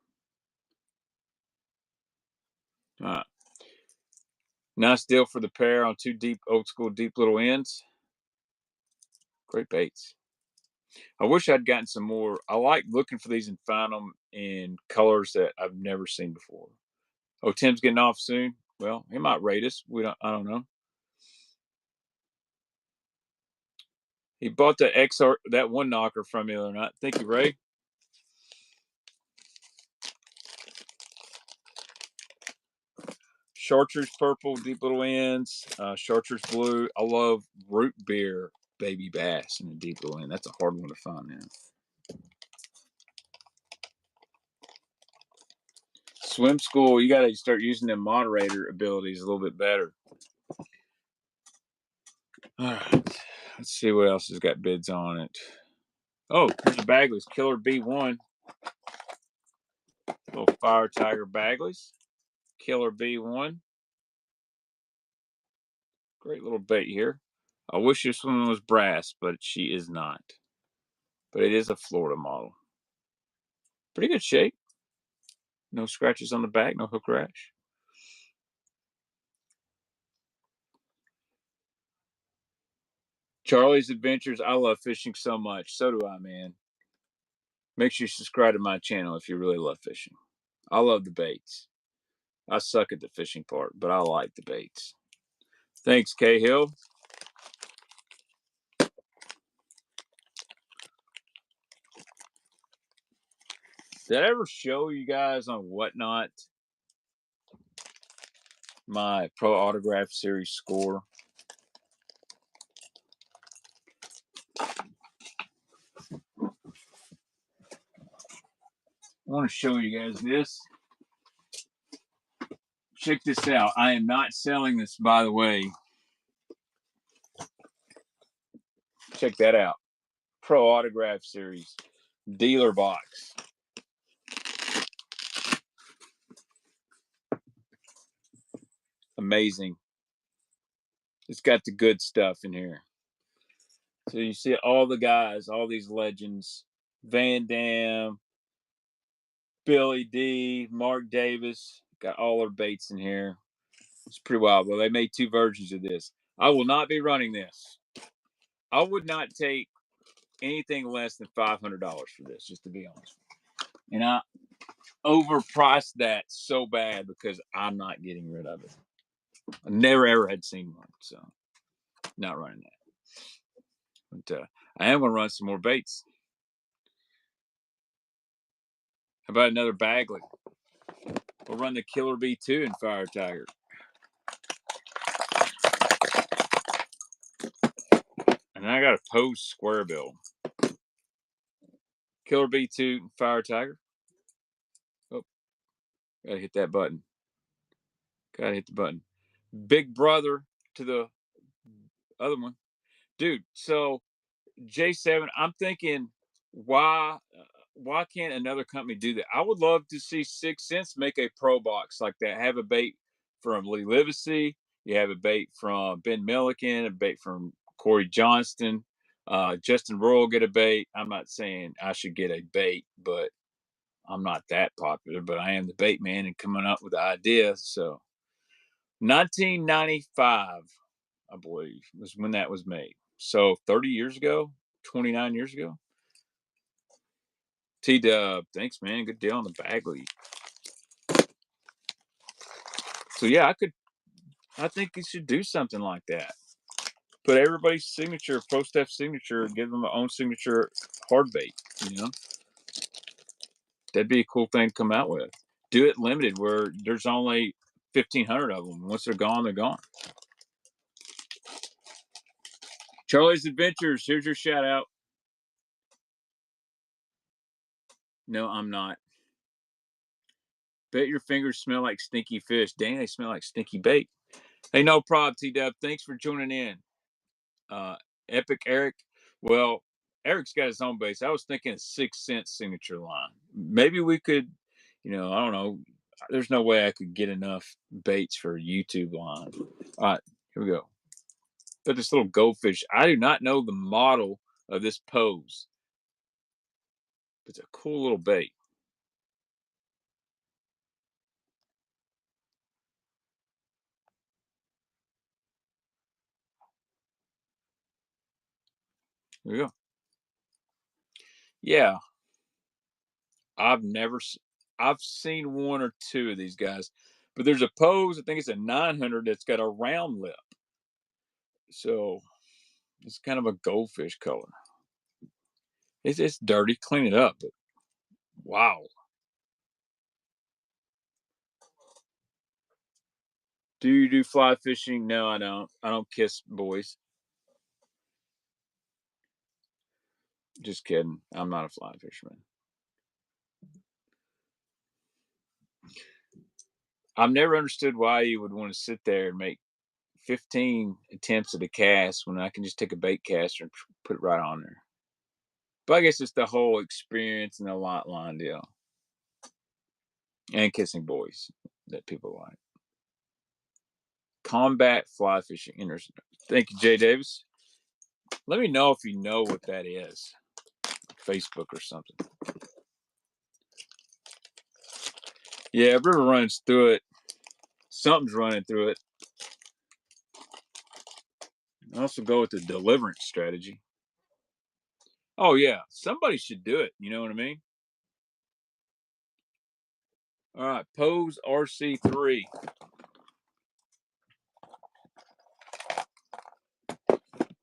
All right. Nice deal for the pair on two deep, old school, deep little ends. Great baits. I wish I'd gotten some more. I like looking for these and find them in colors that I've never seen before. Oh, Tim's getting off soon. Well, he might rate us. I don't know. He bought the XR, that one knocker from me the other night. Thank you, Ray. Chartreuse purple, deep little ends. Chartreuse blue. I love root beer baby bass in a deep little end. That's a hard one to find now. Swim school, you got to start using them moderator abilities a little bit better. All right. Let's see what else has got bids on it. Oh, here's a Bagley's Killer B1. Little Fire Tiger Bagley's. Killer B1. Great little bait here. I wish this one was brass, but she is not. But it is a Florida model. Pretty good shape. No scratches on the back, no hook rash. Charlie's Adventures. I love fishing so much. So do I, man. Make sure you subscribe to my channel if you really love fishing. I love the baits. I suck at the fishing part, but I like the baits. Thanks, Cahill. Did I ever show you guys on Whatnot my Pro Autograph Series score? I want to show you guys this. Check this out. I am not selling this, by the way. Check that out. Pro Autograph Series dealer box. Amazing. It's got the good stuff in here. So you see all the guys, all these legends. Van Dam, Billy D, Mark Davis. Got all their baits in here. It's pretty wild. Well, they made two versions of this. I will not be running this. I would not take anything less than $500 for this, just to be honest. And I overpriced that so bad because I'm not getting rid of it. I never ever had seen one, so not running that. But I am going to run some more baits. How about another Bagley? We'll run the Killer B2 in Fire Tiger. And I got a Pose square bill. Killer B2 and Fire Tiger. Oh, gotta hit that button. Gotta hit the button. Big brother to the other one. Dude, so J7, I'm thinking, why can't another company do that? I would love to see 6 Cents make a pro box like that. Have a bait from Lee Livesey. You have a bait from Ben Milliken, a bait from Corey Johnston. Justin Royal get a bait. I'm not saying I should get a bait, but I'm not that popular, but I am the bait man and coming up with the idea. So 1995, I believe, was when that was made. So 30 years ago, 29 years ago. T-Dub, thanks, man. Good deal on the Bagley. So yeah, I think you should do something like that. Put everybody's signature, Pro Steph signature, give them their own signature hard bait, you know? That'd be a cool thing to come out with. Do it limited where there's only 1,500 of them. Once they're gone, they're gone. Charlie's Adventures, here's your shout out. No, I'm not. Bet your fingers smell like stinky fish. Dang, they smell like stinky bait. Hey, no problem, T-Dub. Thanks for tuning in. Epic Eric. Well, Eric's got his own base. I was thinking a 6 Cents signature line. Maybe we could, I don't know. There's no way I could get enough baits for a YouTube line. All right, here we go. But this little goldfish, I do not know the model of this Pose. It's a cool little bait. Here we go. Yeah, I've seen one or two of these guys, but there's a Pose. I think it's a 900 that's got a round lip. So it's kind of a goldfish color. It's dirty. Clean it up. But wow. Do you do fly fishing? No, I don't. I don't kiss boys. Just kidding. I'm not a fly fisherman. I've never understood why you would want to sit there and make 15 attempts at a cast when I can just take a bait caster and put it right on there. But I guess it's the whole experience and the lot line deal. And kissing boys that people like. Combat fly fishing. Thank you, Jay Davis. Let me know if you know what that is. Facebook or something. Yeah, river runs through it. Something's running through it. I also go with the deliverance strategy. Oh yeah, somebody should do it. You know what I mean? All right, Pose RC3.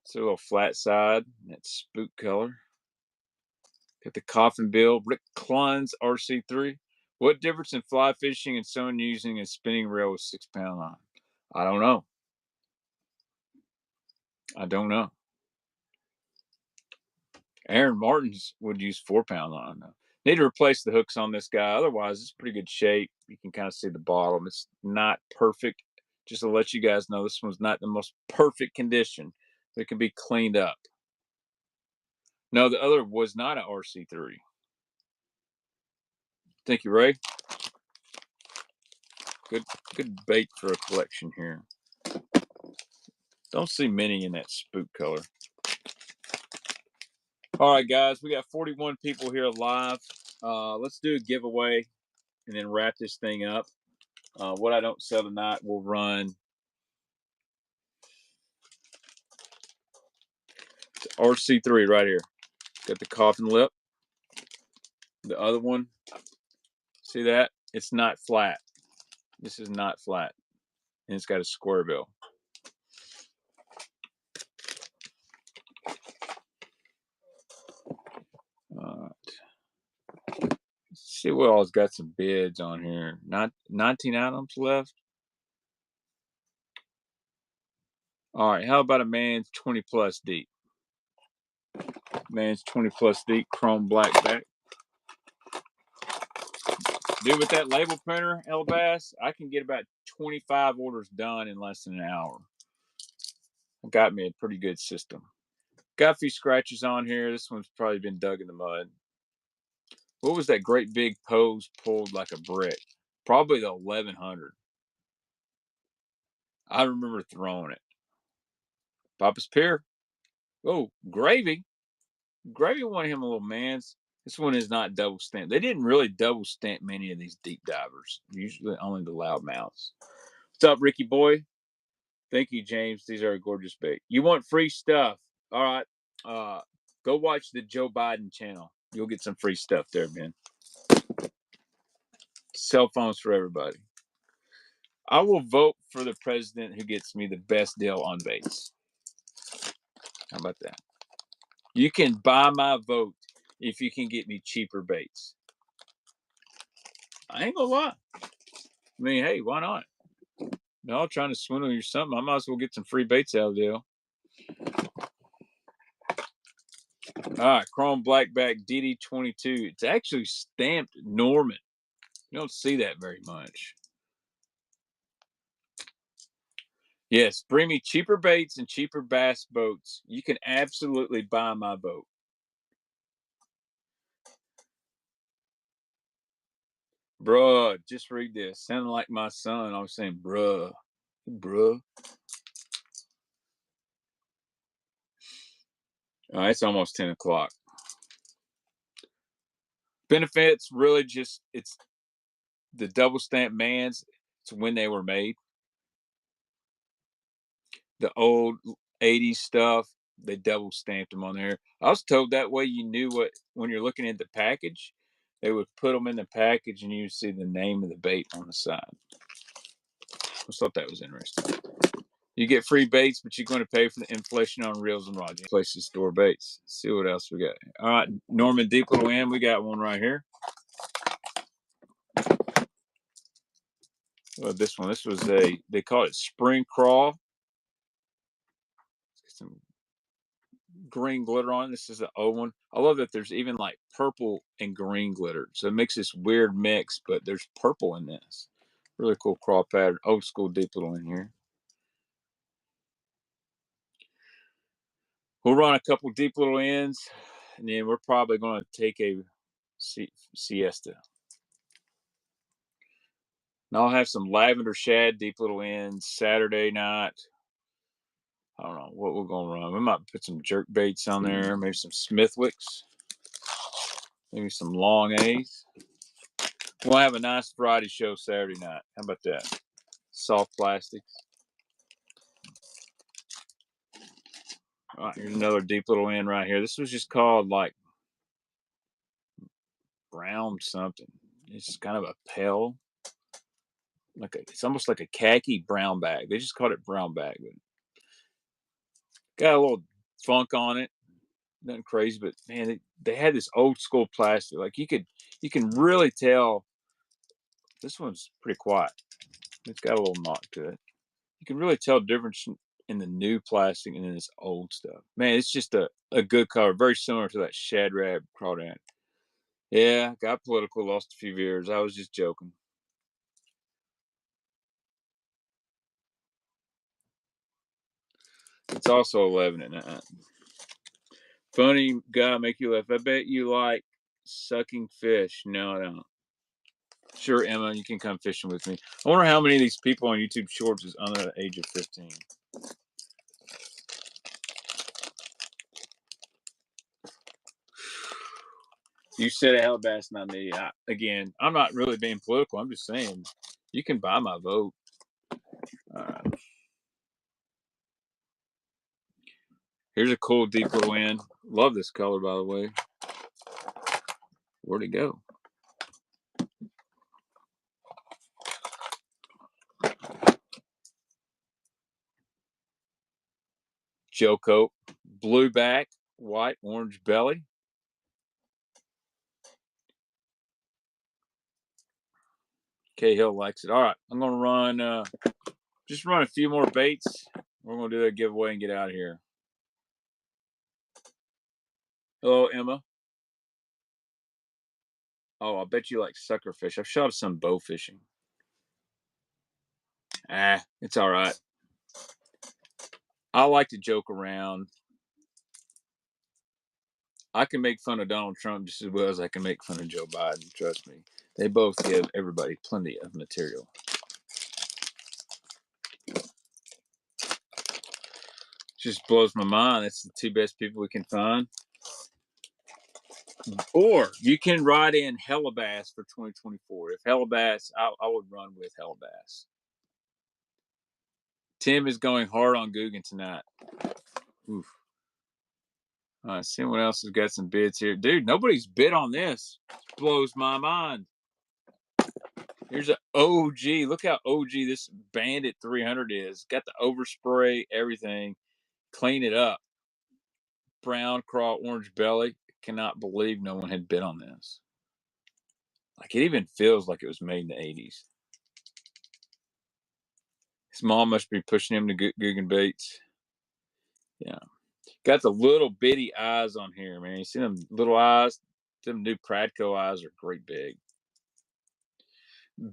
It's a little flat side. That spook color. Got the coffin bill. Rick Klein's RC3. What difference in fly fishing and someone using a spinning reel with 6-pound line? I don't know. I don't know. Aaron Martins would use 4-pound line. Need to replace the hooks on this guy. Otherwise, it's pretty good shape. You can kind of see the bottom. It's not perfect. Just to let you guys know, this one's not the most perfect condition. But it can be cleaned up. No, the other was not an RC3. Thank you, Ray. Good bait for a collection here. Don't see many in that spook color. All right, guys, we got 41 people here live. Let's do a giveaway and then wrap this thing up. What I don't sell tonight will run RC3 right here. Got the coffin lip. The other one, see that? It's not flat. This is not flat. And it's got a square bill. All right. See what all's got some bids on here. Not 19 items left. All right, how about a man's 20 plus deep? Man's 20+ deep chrome black back. Dude, with that label printer, El Bass, I can get about 25 orders done in less than an hour. Got me a pretty good system. Got a few scratches on here. This one's probably been dug in the mud. What was that great big pose pulled like a brick? Probably the 1100. I remember throwing it. Papa's Pier. Oh, Gravy. Gravy wanted him a little man's. This one is not double stamped. They didn't really double stamp many of these deep divers. Usually only the loudmouths. What's up, Ricky boy? Thank you, James. These are a gorgeous bait. You want free stuff? All right. Go watch the Joe Biden channel. You'll get some free stuff there, man. Cell phones for everybody. I will vote for the president who gets me the best deal on baits. How about that? You can buy my vote if you can get me cheaper baits. I ain't gonna lie. I mean, hey, why not? No, trying to swindle you or something. I might as well get some free baits out of the deal. All right, Chrome Blackback DD22. It's actually stamped Norman. You don't see that very much. Yes, bring me cheaper baits and cheaper bass boats. You can absolutely buy my boat. Bruh, just read this. Sounding like my son. I was saying, bruh. Bruh. All right, it's almost 10 o'clock. Benefits, really just, it's the double stamp mans. It's when they were made. The old 80s stuff, they double stamped them on there. I was told that way you knew what, when you're looking at the package, they would put them in the package and you see the name of the bait on the side. I thought that was interesting. You get free baits, but you're going to pay for the inflation on reels and rods. Places store baits. Let's see what else we got. All right, Norman Deep Little End. We got one right here. Well, this one. This was they call it spring crawl. Let's get some green glitter on. This is the old one. I love that there's even like purple and green glitter. So it makes this weird mix, but there's purple in this. Really cool crawl pattern. Old school Deep Little End here. We'll run a couple Deep Little Ends, and then we're probably going to take a siesta. And I'll have some lavender shad Deep Little Ends Saturday night. I don't know what we're going to run. We might put some jerk baits on there, maybe some Smithwicks, maybe some long A's. We'll have a nice variety show Saturday night. How about that? Soft plastics. All right, here's another Deep Little End right here. This was just called like brown something. It's kind of a pale, like it's almost like a khaki brown bag. They just called it brown bag, but got a little funk on it. Nothing crazy, but man, they had this old school plastic. Like you can really tell. This one's pretty quiet. It's got a little knock to it. You can really tell the difference in the new plastic and in this old stuff. Man, it's just a good color, very similar to that Shad Rab crawdad. Yeah, got political, lost a few viewers. I was just joking. It's also 11 at night. Funny guy, make you laugh. I bet you like sucking fish. No, I don't. Sure, Emma, you can come fishing with me. I wonder how many of these people on YouTube Shorts is under the age of 15. You said Alabasta, not me. Again, I'm not really being political. I'm just saying you can buy my vote. Here's a cool Deep Little End. Love this color, by the way. Where'd it go? Joe coat, blue back, white, orange belly. Cahill likes it. All right, I'm gonna run. Just run a few more baits. We're gonna do a giveaway and get out of here. Hello, Emma. Oh, I bet you like sucker fish. I've shot some bow fishing. Ah, it's all right. I like to joke around. I can make fun of Donald Trump just as well as I can make fun of Joe Biden. Trust me. They both give everybody plenty of material. Just blows my mind. That's the two best people we can find. Or you can write in Hellabass for 2024. If Hellabass, I would run with Hellabass. Tim is going hard on Guggen tonight. Oof. See what else has got some bids here. Dude, nobody's bid on this. Blows my mind. Here's an OG. Look how OG this Bandit 300 is. Got the overspray, everything. Clean it up. Brown craw, orange belly. Cannot believe no one had bid on this. Like, it even feels like it was made in the 80s. His mom must be pushing him to Guggen baits. Yeah. Got the little bitty eyes on here, man. You see them little eyes? Them new Pradco eyes are great big.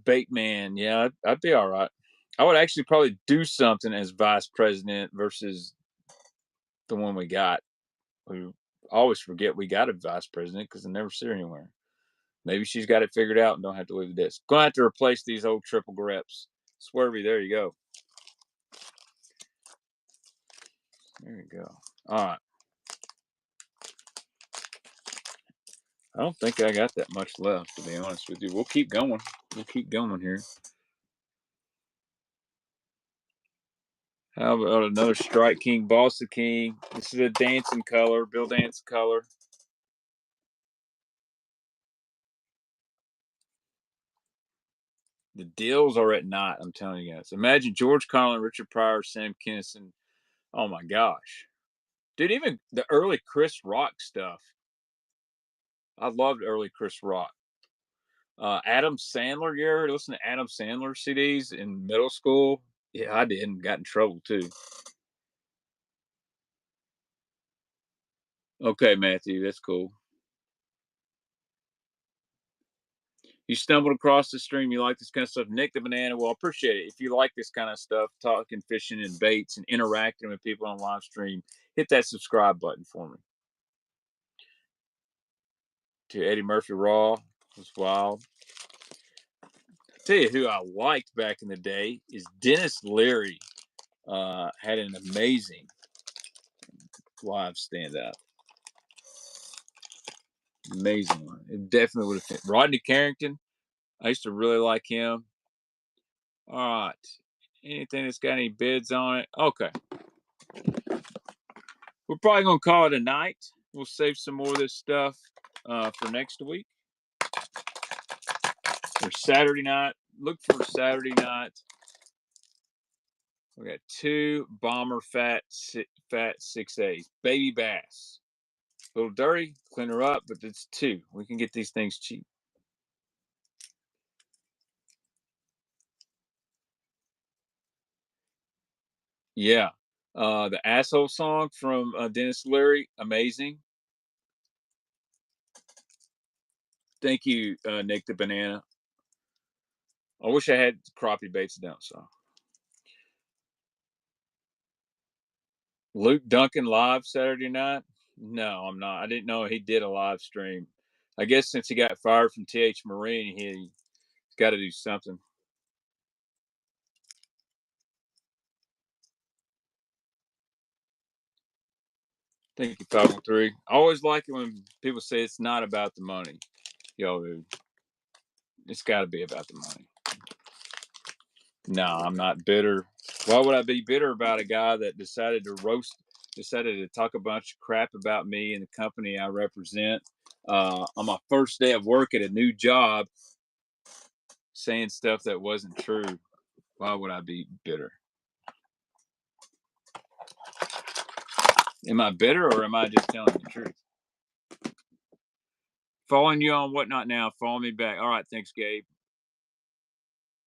Bait man, yeah, I'd be all right. I would actually probably do something as vice president versus the one we got. We always forget we got a vice president because I never see her anywhere. Maybe she's got it figured out and don't have to leave the desk. Gonna have to replace these old triple greps. Swervy, there you go. There you go. All right. I don't think I got that much left, to be honest with you. We'll keep going. We'll keep going here. How about another Strike King, Boston King? This is a dancing color, Bill Dance color. The deals are at night, I'm telling you guys. Imagine George Carlin, Richard Pryor, Sam Kinison. Oh my gosh. Dude, even the early Chris Rock stuff. I loved early Chris Rock. Adam Sandler, you ever listen to Adam Sandler CDs in middle school? Yeah, I did and got in trouble too. Okay, Matthew, that's cool. You stumbled across the stream, you like this kind of stuff. Nick the Banana, well, I appreciate it. If you like this kind of stuff, talking, fishing, and baits, and interacting with people on live stream, hit that subscribe button for me. To Eddie Murphy Raw was wild. I'll tell you who I liked back in the day is Dennis Leary. Had an amazing live standout. Amazing one. It definitely would have fit. Rodney Carrington. I used to really like him. All right. Anything that's got any bids on it? Okay. We're probably going to call it a night. We'll save some more of this stuff for next week. For Saturday night. Look for Saturday night. We got 2 Bomber Fat 6A's. Baby bass. A little dirty. Clean her up, but it's 2. We can get these things cheap. Yeah. The Asshole song from Dennis Leary. Amazing. Thank you, Nick the Banana. I wish I had crappie baits down. So Luke Duncan live Saturday night? No, I'm not. I didn't know he did a live stream. I guess since he got fired from TH Marine, he's got to do something. Thank you, 503. I always like it when people say it's not about the money. Yo, dude, it's got to be about the money. No, I'm not bitter. Why would I be bitter about a guy that decided to talk a bunch of crap about me and the company I represent on my first day of work at a new job, saying stuff that wasn't true? Why would I be bitter? Am I bitter or am I just telling the truth? Following you on Whatnot now. Follow me back. All right, thanks, Gabe.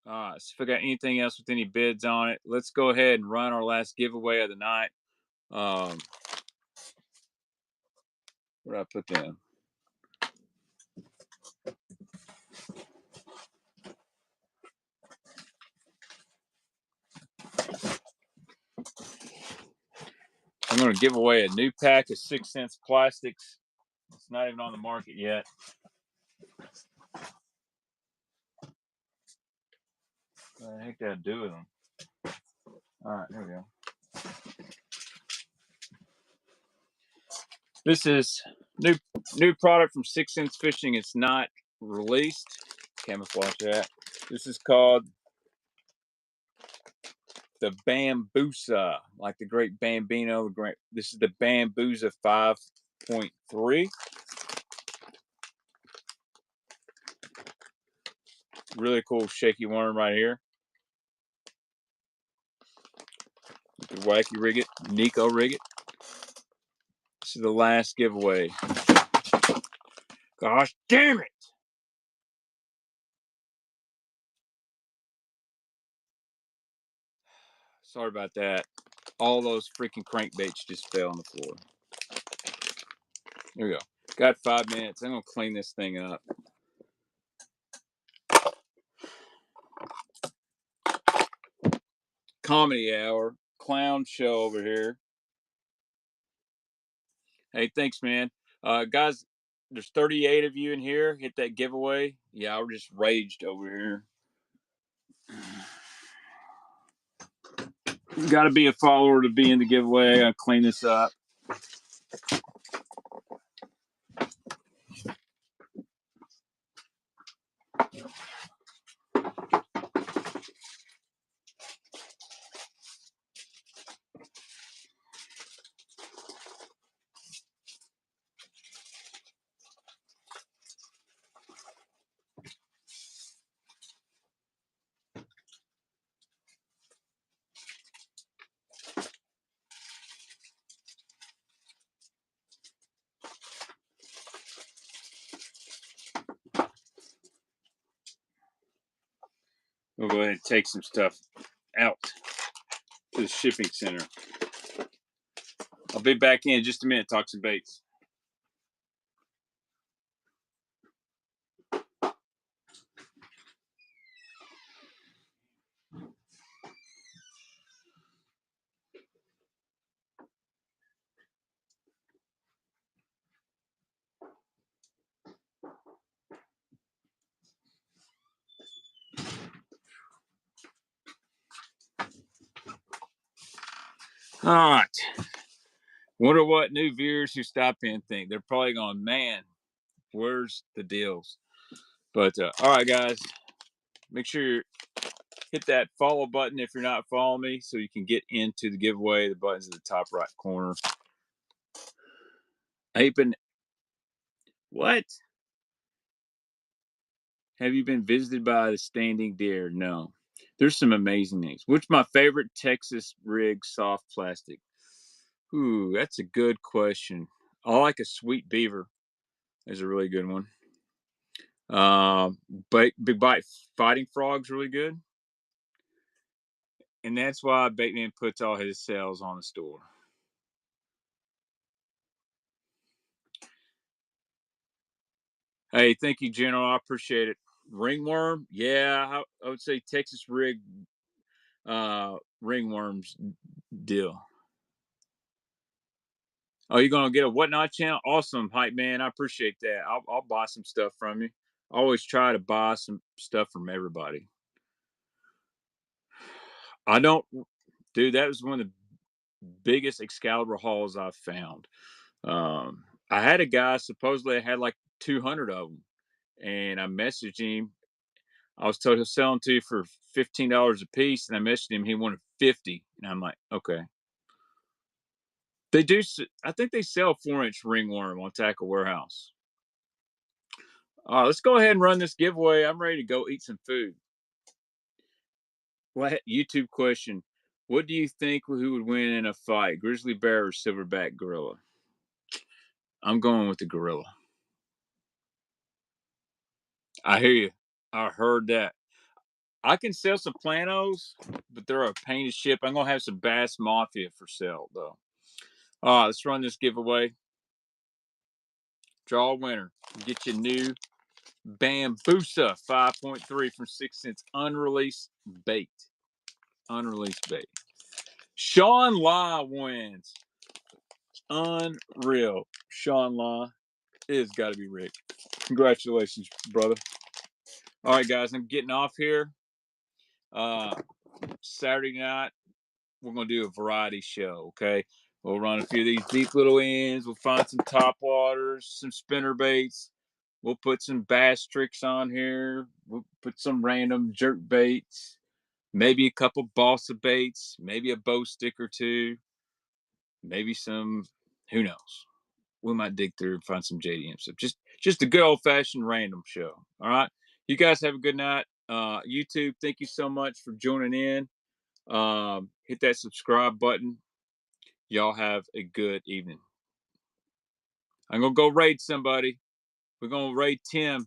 So if I got anything else with any bids on it, let's go ahead and run our last giveaway of the night. Where did I put them? I'm going to give away a new pack of 6 cents plastics. It's not even on the market yet. What the heck did I do with them? All right, here we go. This is new product from 6 Cents Fishing. It's not released. Camouflage that. This is called the Bambusa, like the Great Bambino. This is the Bambusa 5.3. Really cool shaky worm right here. You could wacky rig it, Nico rig it. This is the last giveaway. Gosh damn it! Sorry about that. All those freaking crankbaits just fell on the floor. Here we go. Got 5 minutes. I'm gonna clean this thing up. Comedy hour, clown show over here. Hey, thanks, man. Guys, there's 38 of you in here. Hit that giveaway. Yeah, I just raged over here. You got to be a follower to be in the giveaway. I gotta clean this up. We'll go ahead and take some stuff out to the shipping center. I'll be back in just a minute, talk some baits. All right. Wonder what new viewers who stop in think. They're probably going, man, where's the deals? But all right, guys, make sure you hit that follow button if you're not following me so you can get into the giveaway. The button's in the top right corner. Apin, what? Have you been visited by the standing deer? No. There's some amazing things. Which my favorite Texas rig soft plastic? Ooh, that's a good question. I like a sweet beaver. Is a really good one. Big bite fighting frog's really good. And that's why Bateman puts all his sales on the store. Hey, thank you, General. I appreciate it. Ringworm, yeah, I would say Texas rig ringworms deal. Oh, you're gonna get a whatnot channel? Awesome, hype man. I appreciate that. I'll buy some stuff from you. I always try to buy some stuff from everybody. I don't, dude. That was one of the biggest Excalibur hauls I've found. I had a guy supposedly had like 200 of them, and I messaged him. I was told he'll sell them to you for $15 a piece, and I messaged him. He wanted 50, and I'm like, okay. They do. I think they sell 4-inch ringworm on Tackle Warehouse. All right, let's go ahead and run this giveaway. I'm ready to go eat some food. What YouTube question? What do you think who would win in a fight, grizzly bear or silverback gorilla? I'm going with the gorilla. I hear you. I heard that. I can sell some planos, but they're a pain to ship. I'm gonna have some Bass Mafia for sale though. All right, let's run this giveaway. Draw a winner. Get your new Bambusa 5.3 from 6 cents. Unreleased bait. Unreleased bait. Sean Law wins. Unreal. Sean Law. It has got to be Rick. Congratulations, brother. All right, guys, I'm getting off here. Saturday night, we're going to do a variety show, okay? We'll run a few of these deep little ends. We'll find some top waters, some spinner baits. We'll put some bass tricks on here. We'll put some random jerk baits. Maybe a couple balsa baits. Maybe a bow stick or two. Maybe some, who knows? We might dig through and find some JDM stuff. Just a good old-fashioned random show, all right? You guys have a good night. YouTube, thank you so much for joining in. Hit that subscribe button. Y'all have a good evening. I'm going to go raid somebody. We're going to raid Tim.